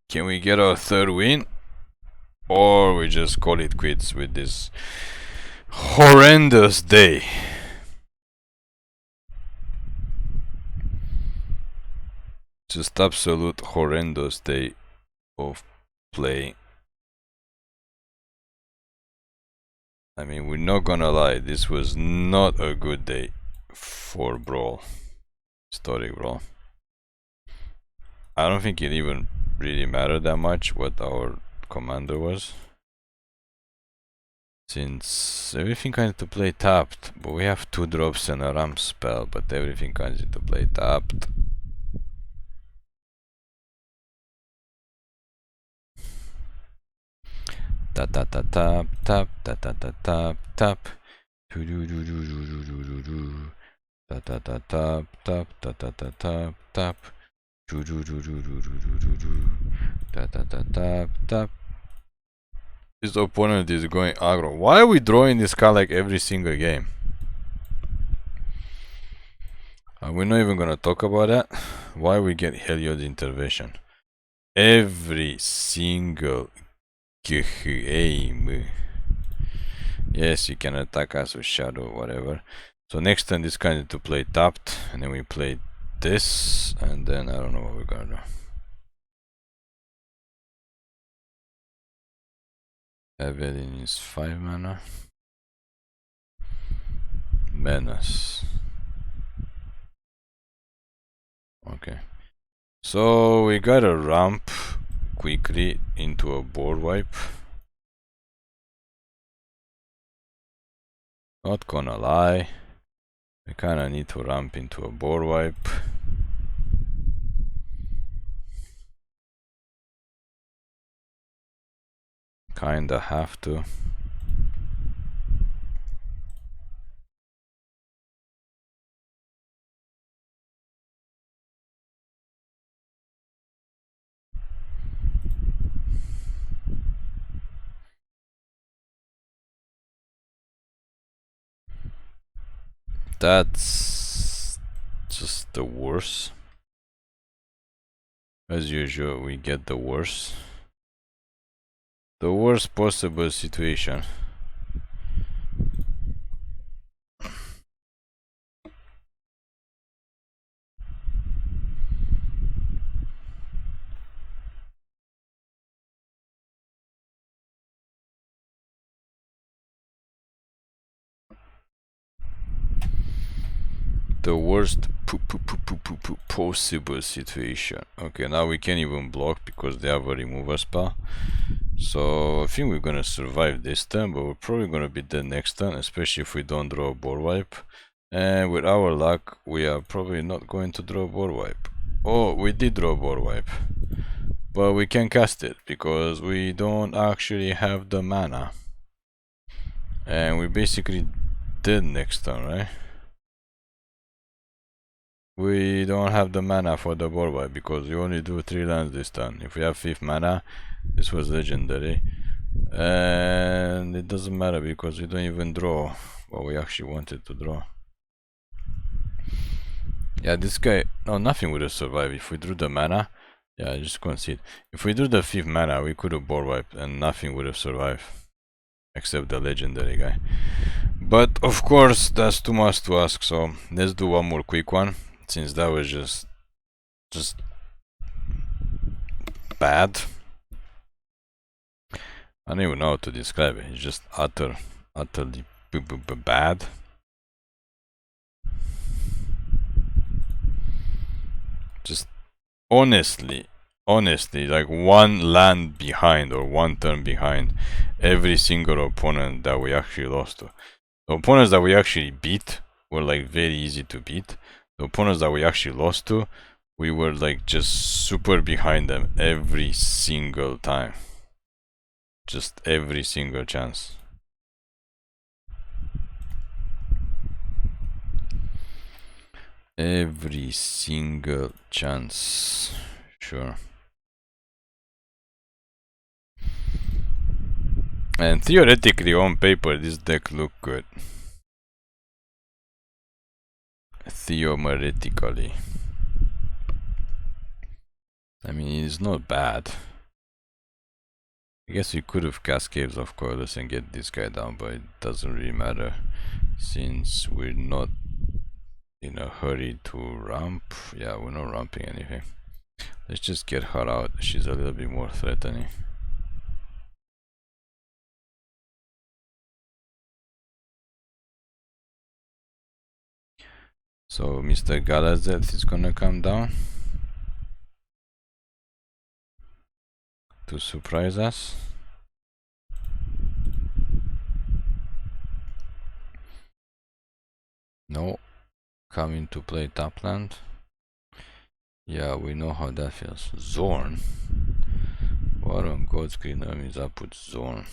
Can we get our 3rd win? Or we just call it quits with this horrendous day. Just absolute horrendous day of play. I mean, we're not gonna lie, this was not a good day for Brawl. Historic Brawl. I don't think it even really mattered that much what our commander was. Since everything I need to play tapped, but we have 2 drops and a ramp spell, but everything I need to play tapped. Ta ta ta tap tap ta ta ta tap tap. Do do do do do do do do do. Ta ta ta tap tap ta ta ta tap tap. Do do do do do do do do do. Ta ta ta tap tap. This opponent is going aggro. Why are we drawing this card like every single game? We're not even gonna talk about that. Why we get Heliod intervention every single game. Yes, you can attack us with shadow or whatever. So next turn this guy need to play tapped, and then we play this, and then I don't know what we're gonna do. Adeline is 5 mana. Menace. Okay. So we gotta ramp quickly into a board wipe. Not gonna lie, we kinda need to ramp into a board wipe. Kinda have to. That's just the worst. As usual, we get the worst. The worst possible situation. The worst possible situation. Okay, now we can't even block because they have a removal spell. So I think we're gonna survive this turn, but we're probably gonna be dead next turn, especially if we don't draw a board wipe. And with our luck, we are probably not going to draw a board wipe. Oh, we did draw a board wipe, but we can't cast it because we don't actually have the mana. And we basically dead next turn, right? We don't have the mana for the board wipe because we only do 3 lands this turn. If we have 5th mana, this was legendary. And it doesn't matter because we don't even draw what we actually wanted to draw. Yeah, this guy, no, nothing would have survived if we drew the mana. Yeah, I just concede. If we drew the 5th mana, we could have board wiped and nothing would have survived. Except the legendary guy. But of course, that's too much to ask, so let's do one more quick one. Since that was just bad. I don't even know how to describe it. It's just utterly bad. Just honestly, like 1 land behind or 1 turn behind every single opponent that we actually lost to. The opponents that we actually beat were like very easy to beat. The opponents that we actually lost to, we were like just super behind them every single time. Just every single chance. Every single chance. Sure. And theoretically on paper this deck looked good. Theoretically. I mean, it's not bad. I guess we could have cast Caves of Coilers and get this guy down, but it doesn't really matter since we're not in a hurry to ramp. Yeah, we're not ramping anything. Let's just get her out. She's a little bit more threatening. So Mr. Galazeth is gonna come down to surprise us. No. Coming to play top land. Yeah, we know how that feels. Zorn. What on God's green armies up with Zorn?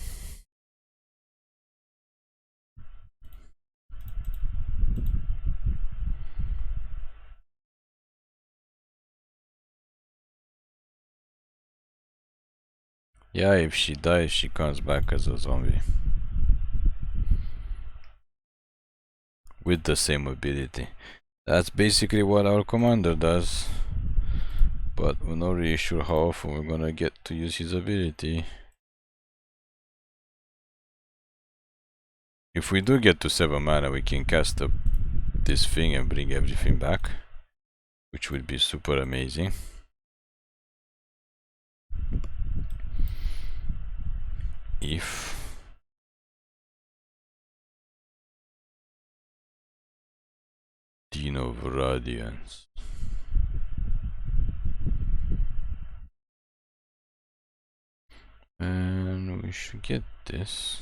Yeah, if she dies, she comes back as a zombie. With the same ability. That's basically what our commander does. But we're not really sure how often we're gonna get to use his ability. If we do get to 7 mana, we can cast this thing and bring everything back, which would be super amazing. If Dino of Radiance. And we should get this.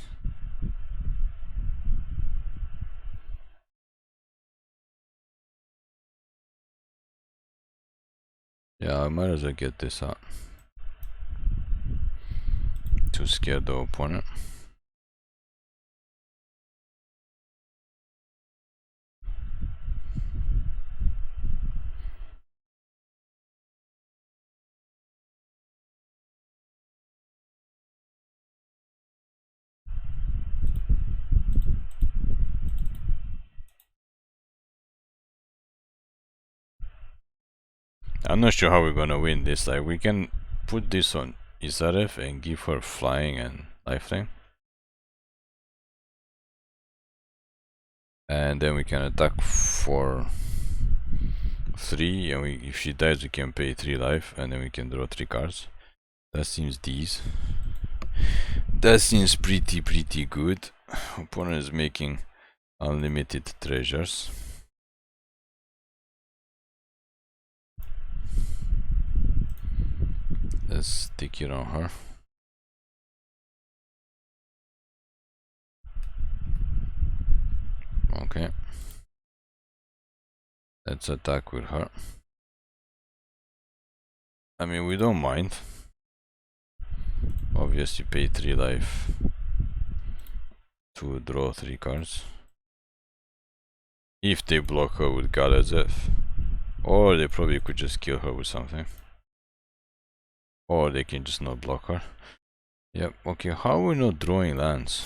Yeah, I might as well get this out to scare the opponent. I'm not sure how we're gonna win this. Like, we can put this on Izaref and give her flying and lifeline. And then we can attack for 3, and if she dies we can pay 3 life, and then we can draw 3 cards. That seems that seems pretty good. Opponent is making unlimited treasures. Let's stick it on her. Okay. Let's attack with her. I mean, we don't mind. Obviously pay 3 life to draw 3 cards. If they block her with Galazeth. Or they probably could just kill her with something. Or they can just not block her. Yep, okay, how are we not drawing lands?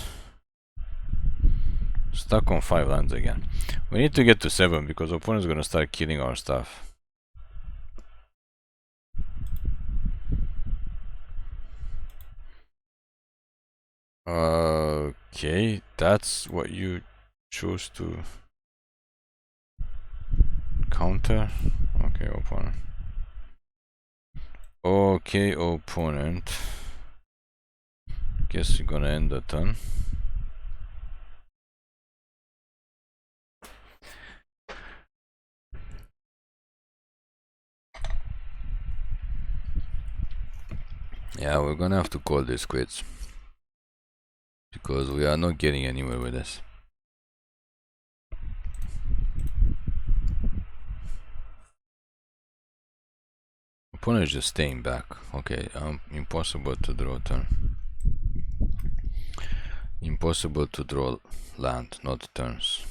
Stuck on 5 lands again. We need to get to 7 because opponent's gonna start killing our stuff. Okay, that's what you chose to counter. Okay, opponent. Okay, opponent. Guess you're gonna end the turn. Yeah, we're gonna have to call this quits. Because we are not getting anywhere with this. Opponent is just staying back. Okay, impossible to draw turn. Impossible to draw land, not turns.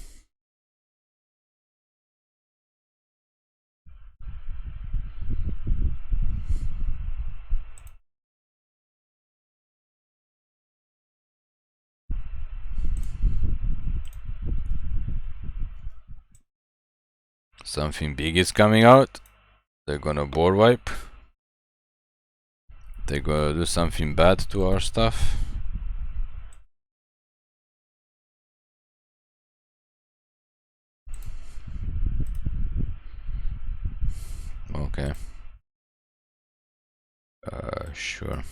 Something big is coming out. They're gonna board wipe. They're gonna do something bad to our stuff. Okay. Sure.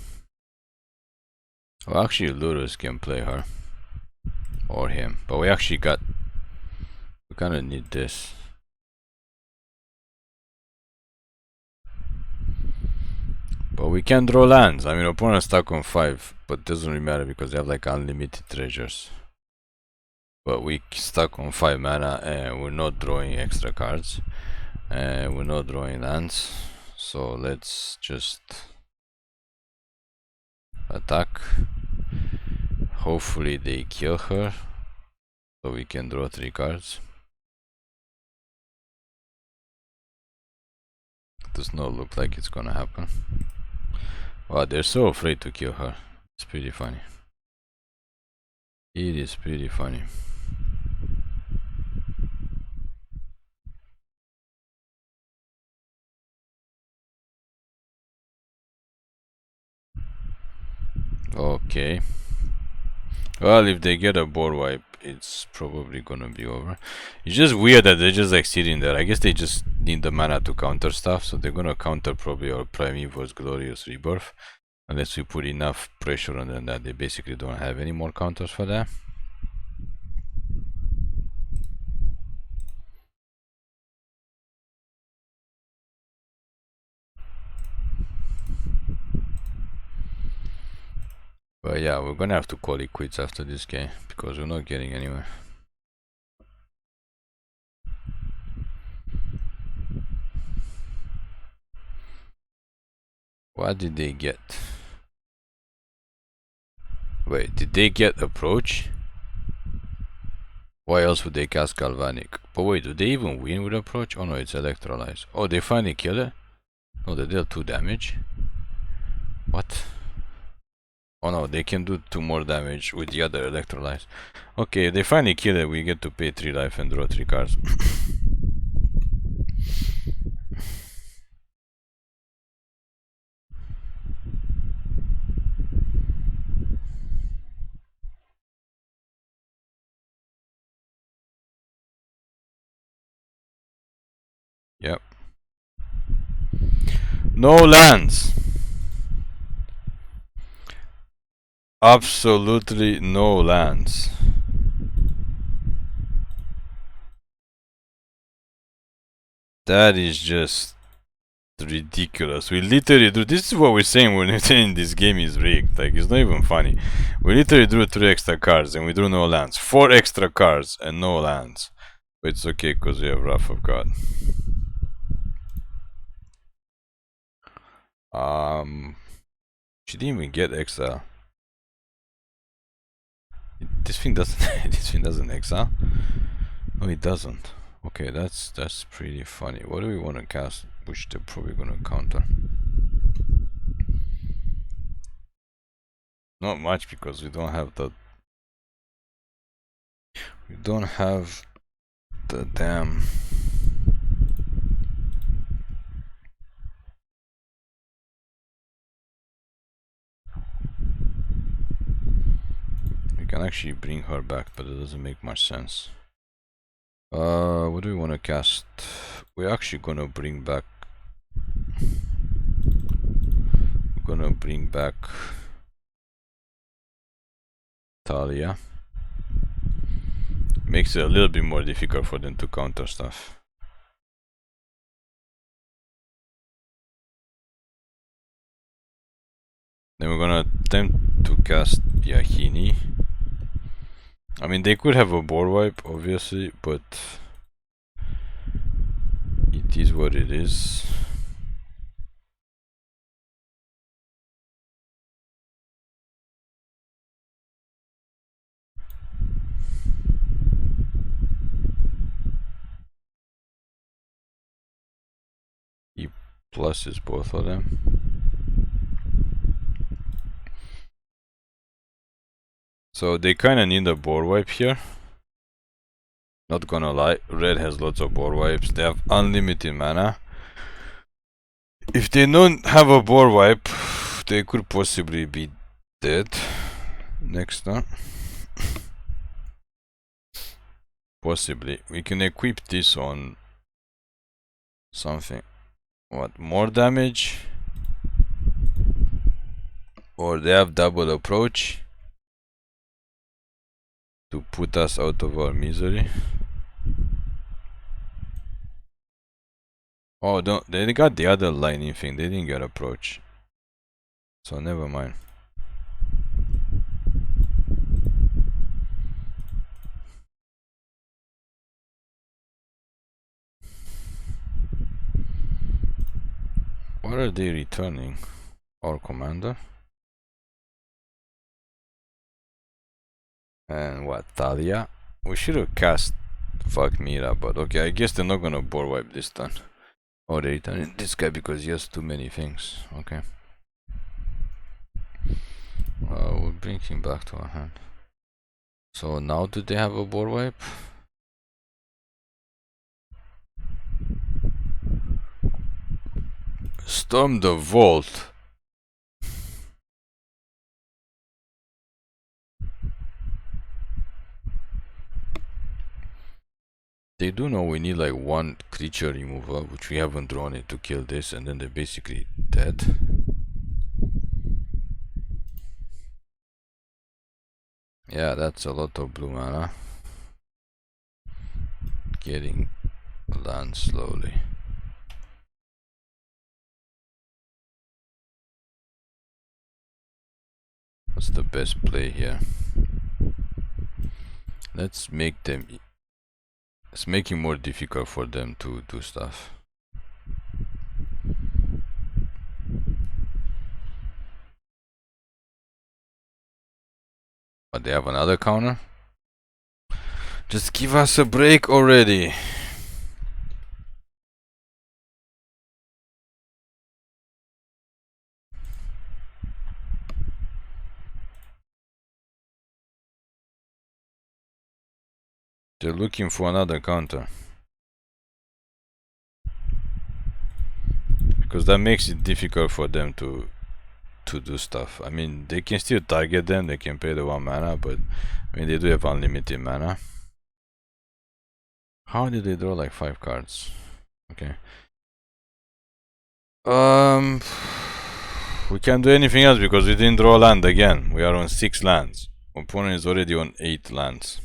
Well, actually, Ludus can play her. Or him. But we actually got... We kinda need this. But we can draw lands. I mean, opponent's stuck on 5. But doesn't really matter because they have like unlimited treasures. But we stuck on 5 mana and we're not drawing extra cards. And we're not drawing lands. So let's just attack. Hopefully they kill her. So we can draw 3 cards. Does not look like it's gonna happen. Wow, they're so afraid to kill her. It's pretty funny. It is pretty funny. Okay. Well, if they get a board wipe, it's probably gonna be over. It's just weird that they're just like sitting there. I guess they just need the mana to counter stuff, so they're gonna counter probably our Primeval's Glorious Rebirth. Unless we put enough pressure on them that they basically don't have any more counters for that. But yeah, we're gonna have to call it quits after this game because we're not getting anywhere. What did they get? Wait, did they get Approach? Why else would they cast Galvanic? But wait, do they even win with Approach? Oh no, it's Electrolyze. Oh, they finally kill it? No, they deal 2 damage. What? Oh no, they can do 2 more damage with the other Electrolyze. Okay, if they finally kill it, we get to pay 3 life and draw 3 cards. Yep. No lands. Absolutely no lands. That is just ridiculous. We literally drew. This is what we're saying when we're saying this game is rigged. Like, it's not even funny. We literally drew 3 extra cards and we drew no lands. 4 extra cards and no lands. But it's okay because we have Wrath of God. She didn't even get exile. This thing doesn't. This thing doesn't exile. No, it doesn't. Okay, that's pretty funny. What do we want to cast? Which they're probably gonna counter. Not much because we don't have the. We don't have the damn. We can actually bring her back, but it doesn't make much sense. What do we want to cast? We're actually gonna bring back. We're gonna bring back Thalia. Makes it a little bit more difficult for them to counter stuff. Then we're gonna attempt to cast Yahini. I mean, they could have a board wipe, obviously, but it is what it is. E plus is both of them. So they kinda need a board wipe here. Not gonna lie, red has lots of board wipes. They have unlimited mana. If they don't have a board wipe, they could possibly be dead next turn. Possibly. We can equip this on something. What, more damage? Or they have double approach to put us out of our misery. Oh, don't, they got the other lightning thing. They didn't get approach, so never mind. What are they returning? Our commander? And what, Thalia? We should have cast fuck Mira, but okay, I guess they're not gonna board wipe this turn. Oh, they're returning this guy because he has too many things. Okay. We'll bring him back to our hand. So now do they have a board wipe? Storm the vault. They do know we need like one creature removal, which we haven't drawn it to kill this, and then they're basically dead. Yeah, that's a lot of blue mana. Getting land slowly. What's the best play here? Let's make it more difficult for them to do stuff. But they have another counter? Just give us a break already. They're looking for another counter. Because that makes it difficult for them to do stuff. I mean, they can still target them, they can pay the 1 mana, but I mean, they do have unlimited mana. How did they draw like 5 cards? Okay. We can't do anything else because we didn't draw land again. We are on 6 lands. Opponent is already on 8 lands.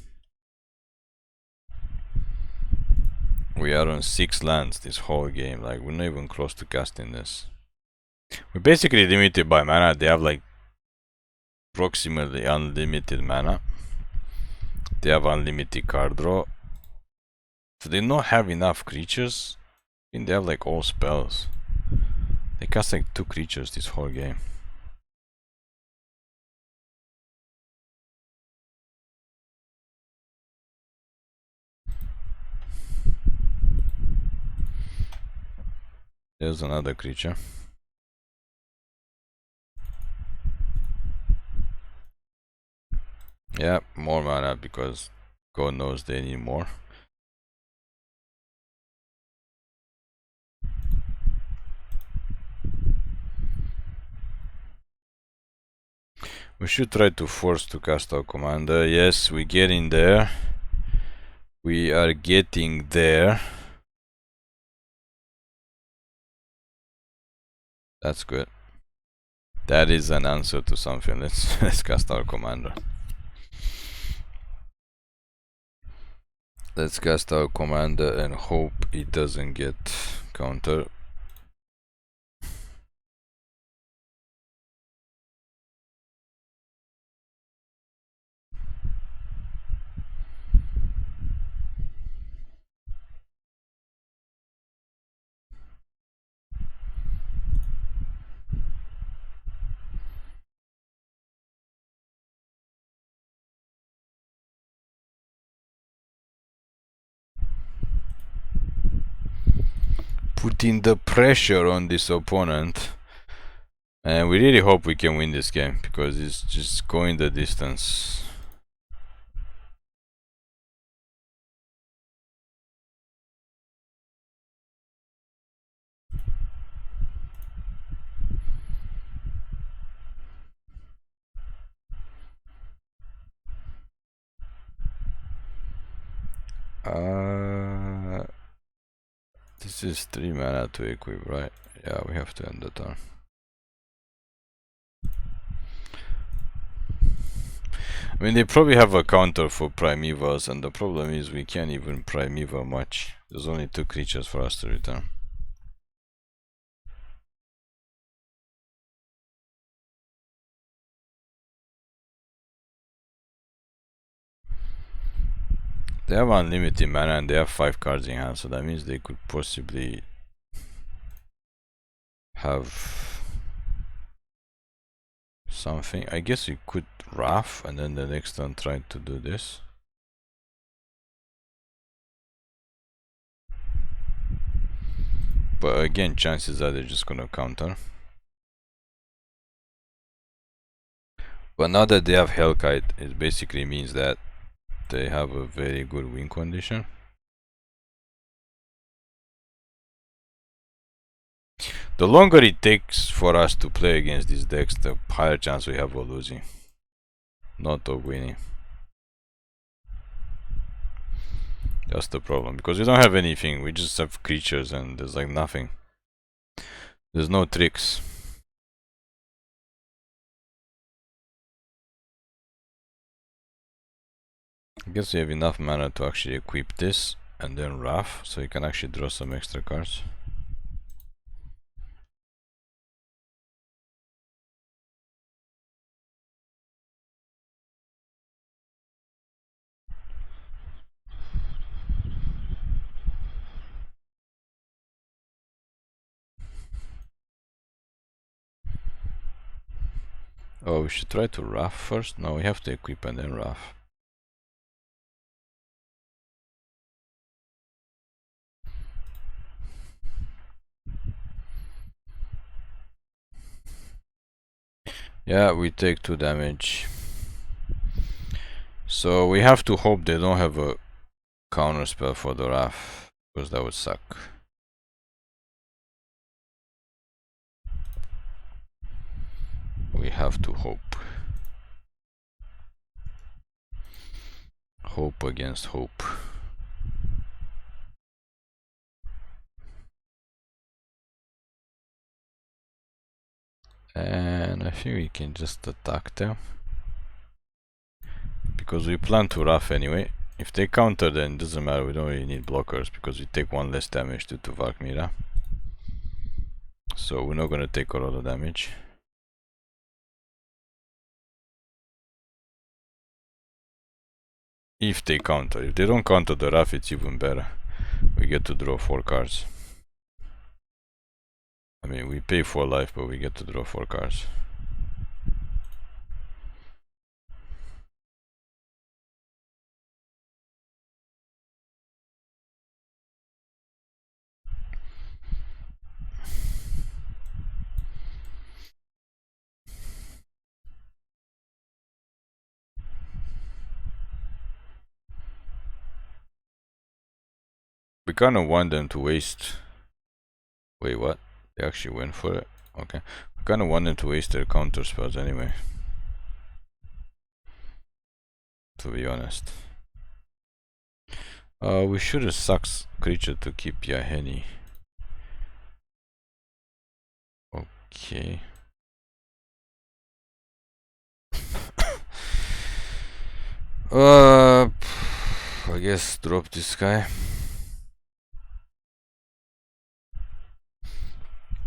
We are on 6 lands this whole game. Like, we're not even close to casting this. We're basically limited by mana. They have like approximately unlimited mana. They have unlimited card draw. So they don't have enough creatures. I think they have like all spells. They cast like 2 creatures this whole game. There's another creature. Yeah, more mana because God knows they need more. We should try to force to cast our commander. Yes, we get in there. We are getting there. That's good. That is an answer to something. Let's cast our commander. Let's cast our commander and hope it doesn't get counter. Putting the pressure on this opponent, and we really hope we can win this game because it's just going the distance. This is 3 mana to equip, right? Yeah, we have to end the turn. I mean, they probably have a counter for Primevals, and the problem is we can't even Primeval much. There's only 2 creatures for us to return. They have unlimited mana and they have 5 cards in hand, so that means they could possibly have something. I guess we could Wrath and then the next turn try to do this. But again, chances are they're just gonna counter. But now that they have Hellkite, it basically means that they have a very good win condition. The longer it takes for us to play against these decks, the higher chance we have of losing, not of winning. That's the problem, because we don't have anything, we just have creatures and there's like nothing. There's no tricks. I guess we have enough mana to actually equip this and then Wrath, so you can actually draw some extra cards. Oh, we should try to Wrath first? No, we have to equip and then Wrath. Yeah, we take 2 damage. So we have to hope they don't have a counter spell for the Wrath, because that would suck. We have to hope. Hope against hope. And I think we can just attack them, because we plan to Wrath anyway. If they counter, then it doesn't matter, we don't really need blockers, because we take 1 less damage due to Valkmira. So we're not gonna take a lot of damage. If they counter. If they don't counter the Wrath, it's even better. We get to draw 4 cards. I mean, we pay for life, but we get to draw 4 cards. We kind of want them to waste. Wait, what? They actually went for it? Okay. We kind of want them to waste their counter spells anyway, to be honest. We should have sucks creature to keep Yahenni. Okay. I guess drop this guy.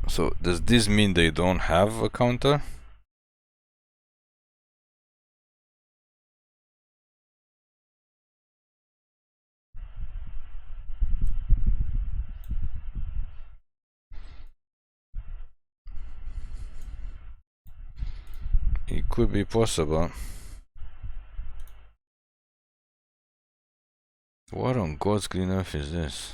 So does this mean they don't have a counter? It could be possible. What on God's green earth is this?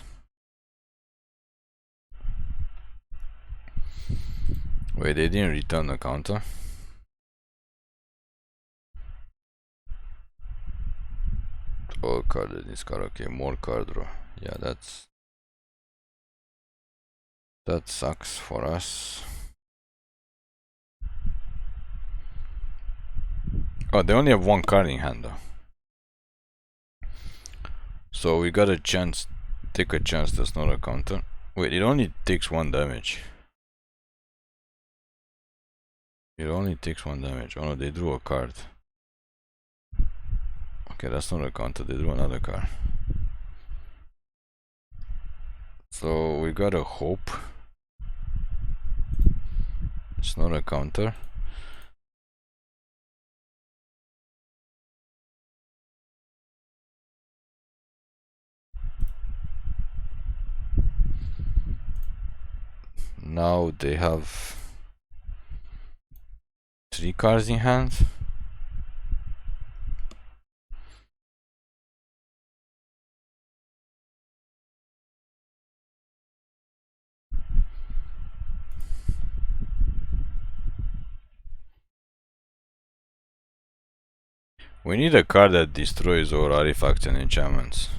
Wait, they didn't return the counter? All card in this card, okay, more card draw. Yeah, that sucks for us. Oh, they only have 1 card in hand though. So we got a chance, take a chance that's not a counter. Wait, it only takes 1 damage. It only takes 1 damage. Oh no, they drew a card. Okay, that's not a counter, they drew another card. So we gotta hope it's not a counter. now they have 3 cards in hand. We need a card that destroys all artifacts and enchantments.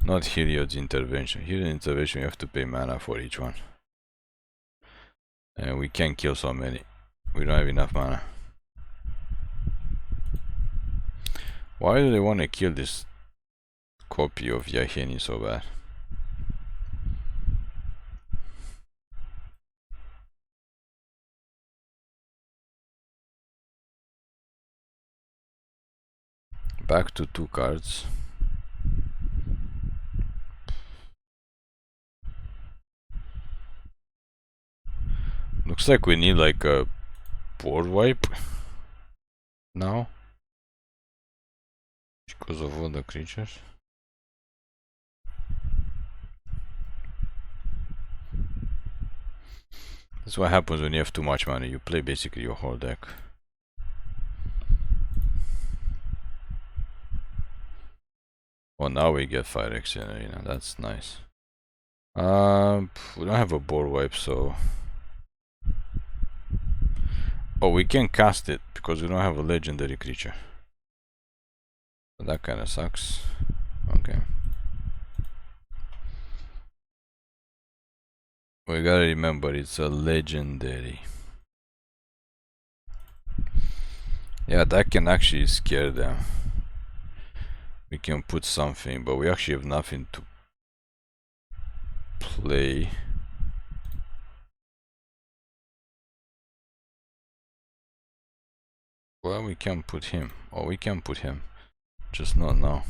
Not Heliod's intervention. Heliod's intervention, you have to pay mana for each one. And we can't kill so many. We don't have enough mana. Why do they want to kill this copy of Yaheni so bad? Back to 2 cards. Looks like we need like a board wipe now because of all the creatures. That's what happens when you have too much mana. You play basically your whole deck. Well, now we get 5x in arena. That's nice. We don't have a board wipe, so. Oh, we can cast it because we don't have a legendary creature. So that kind of sucks. Okay. We gotta remember it's a legendary. Yeah, that can actually scare them. We can put something, but we actually have nothing to play. Well, we can put him. Or we can put him. Just not now.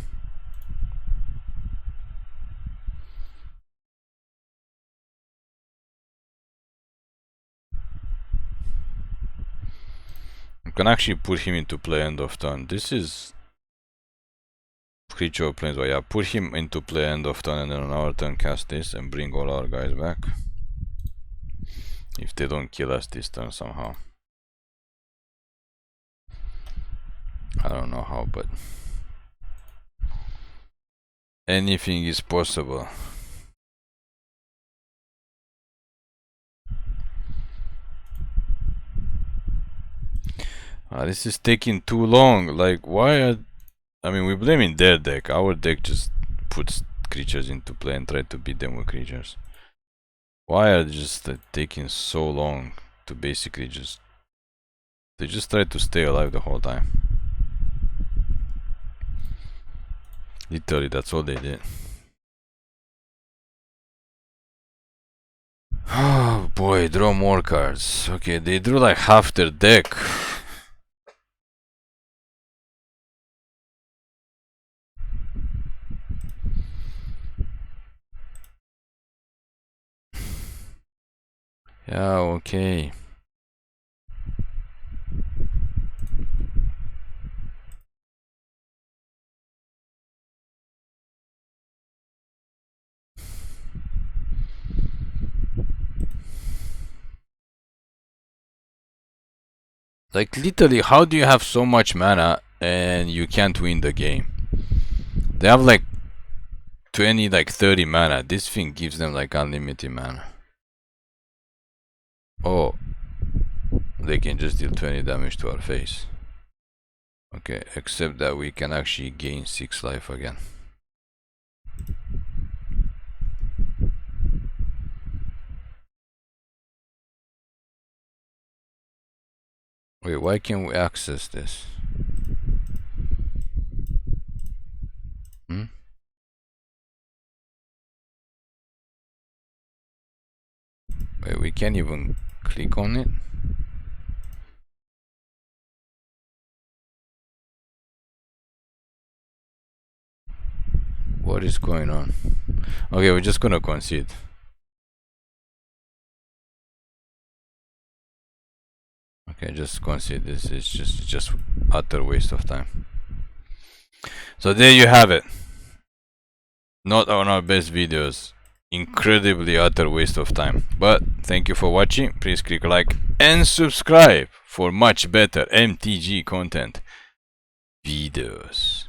We can actually put him into play end of turn. This is creature of planes, but yeah, put him into play end of turn and then on our turn cast this and bring all our guys back. If they don't kill us this turn somehow. I don't know how, but anything is possible. This is taking too long. Like, why are... I mean, we're blaming their deck. Our deck just puts creatures into play and try to beat them with creatures. Why are they just taking so long to basically just... They just try to stay alive the whole time. Literally, that's all they did. Oh boy, draw more cards. Okay, they drew like half their deck. Yeah, okay. Like literally, how do you have so much mana and you can't win the game? They have like 20, like 30 mana. This thing gives them like unlimited mana. Oh, they can just deal 20 damage to our face. Okay, except that we can actually gain 6 life again. Wait, why can't we access this? Wait, we can't even click on it? What is going on? Okay, we're just gonna concede. Okay, just concede. This is just utter waste of time. So there you have it. Not on our best videos. incredibly utter waste of time. But thank you for watching. Please click like and subscribe for much better MTG content videos.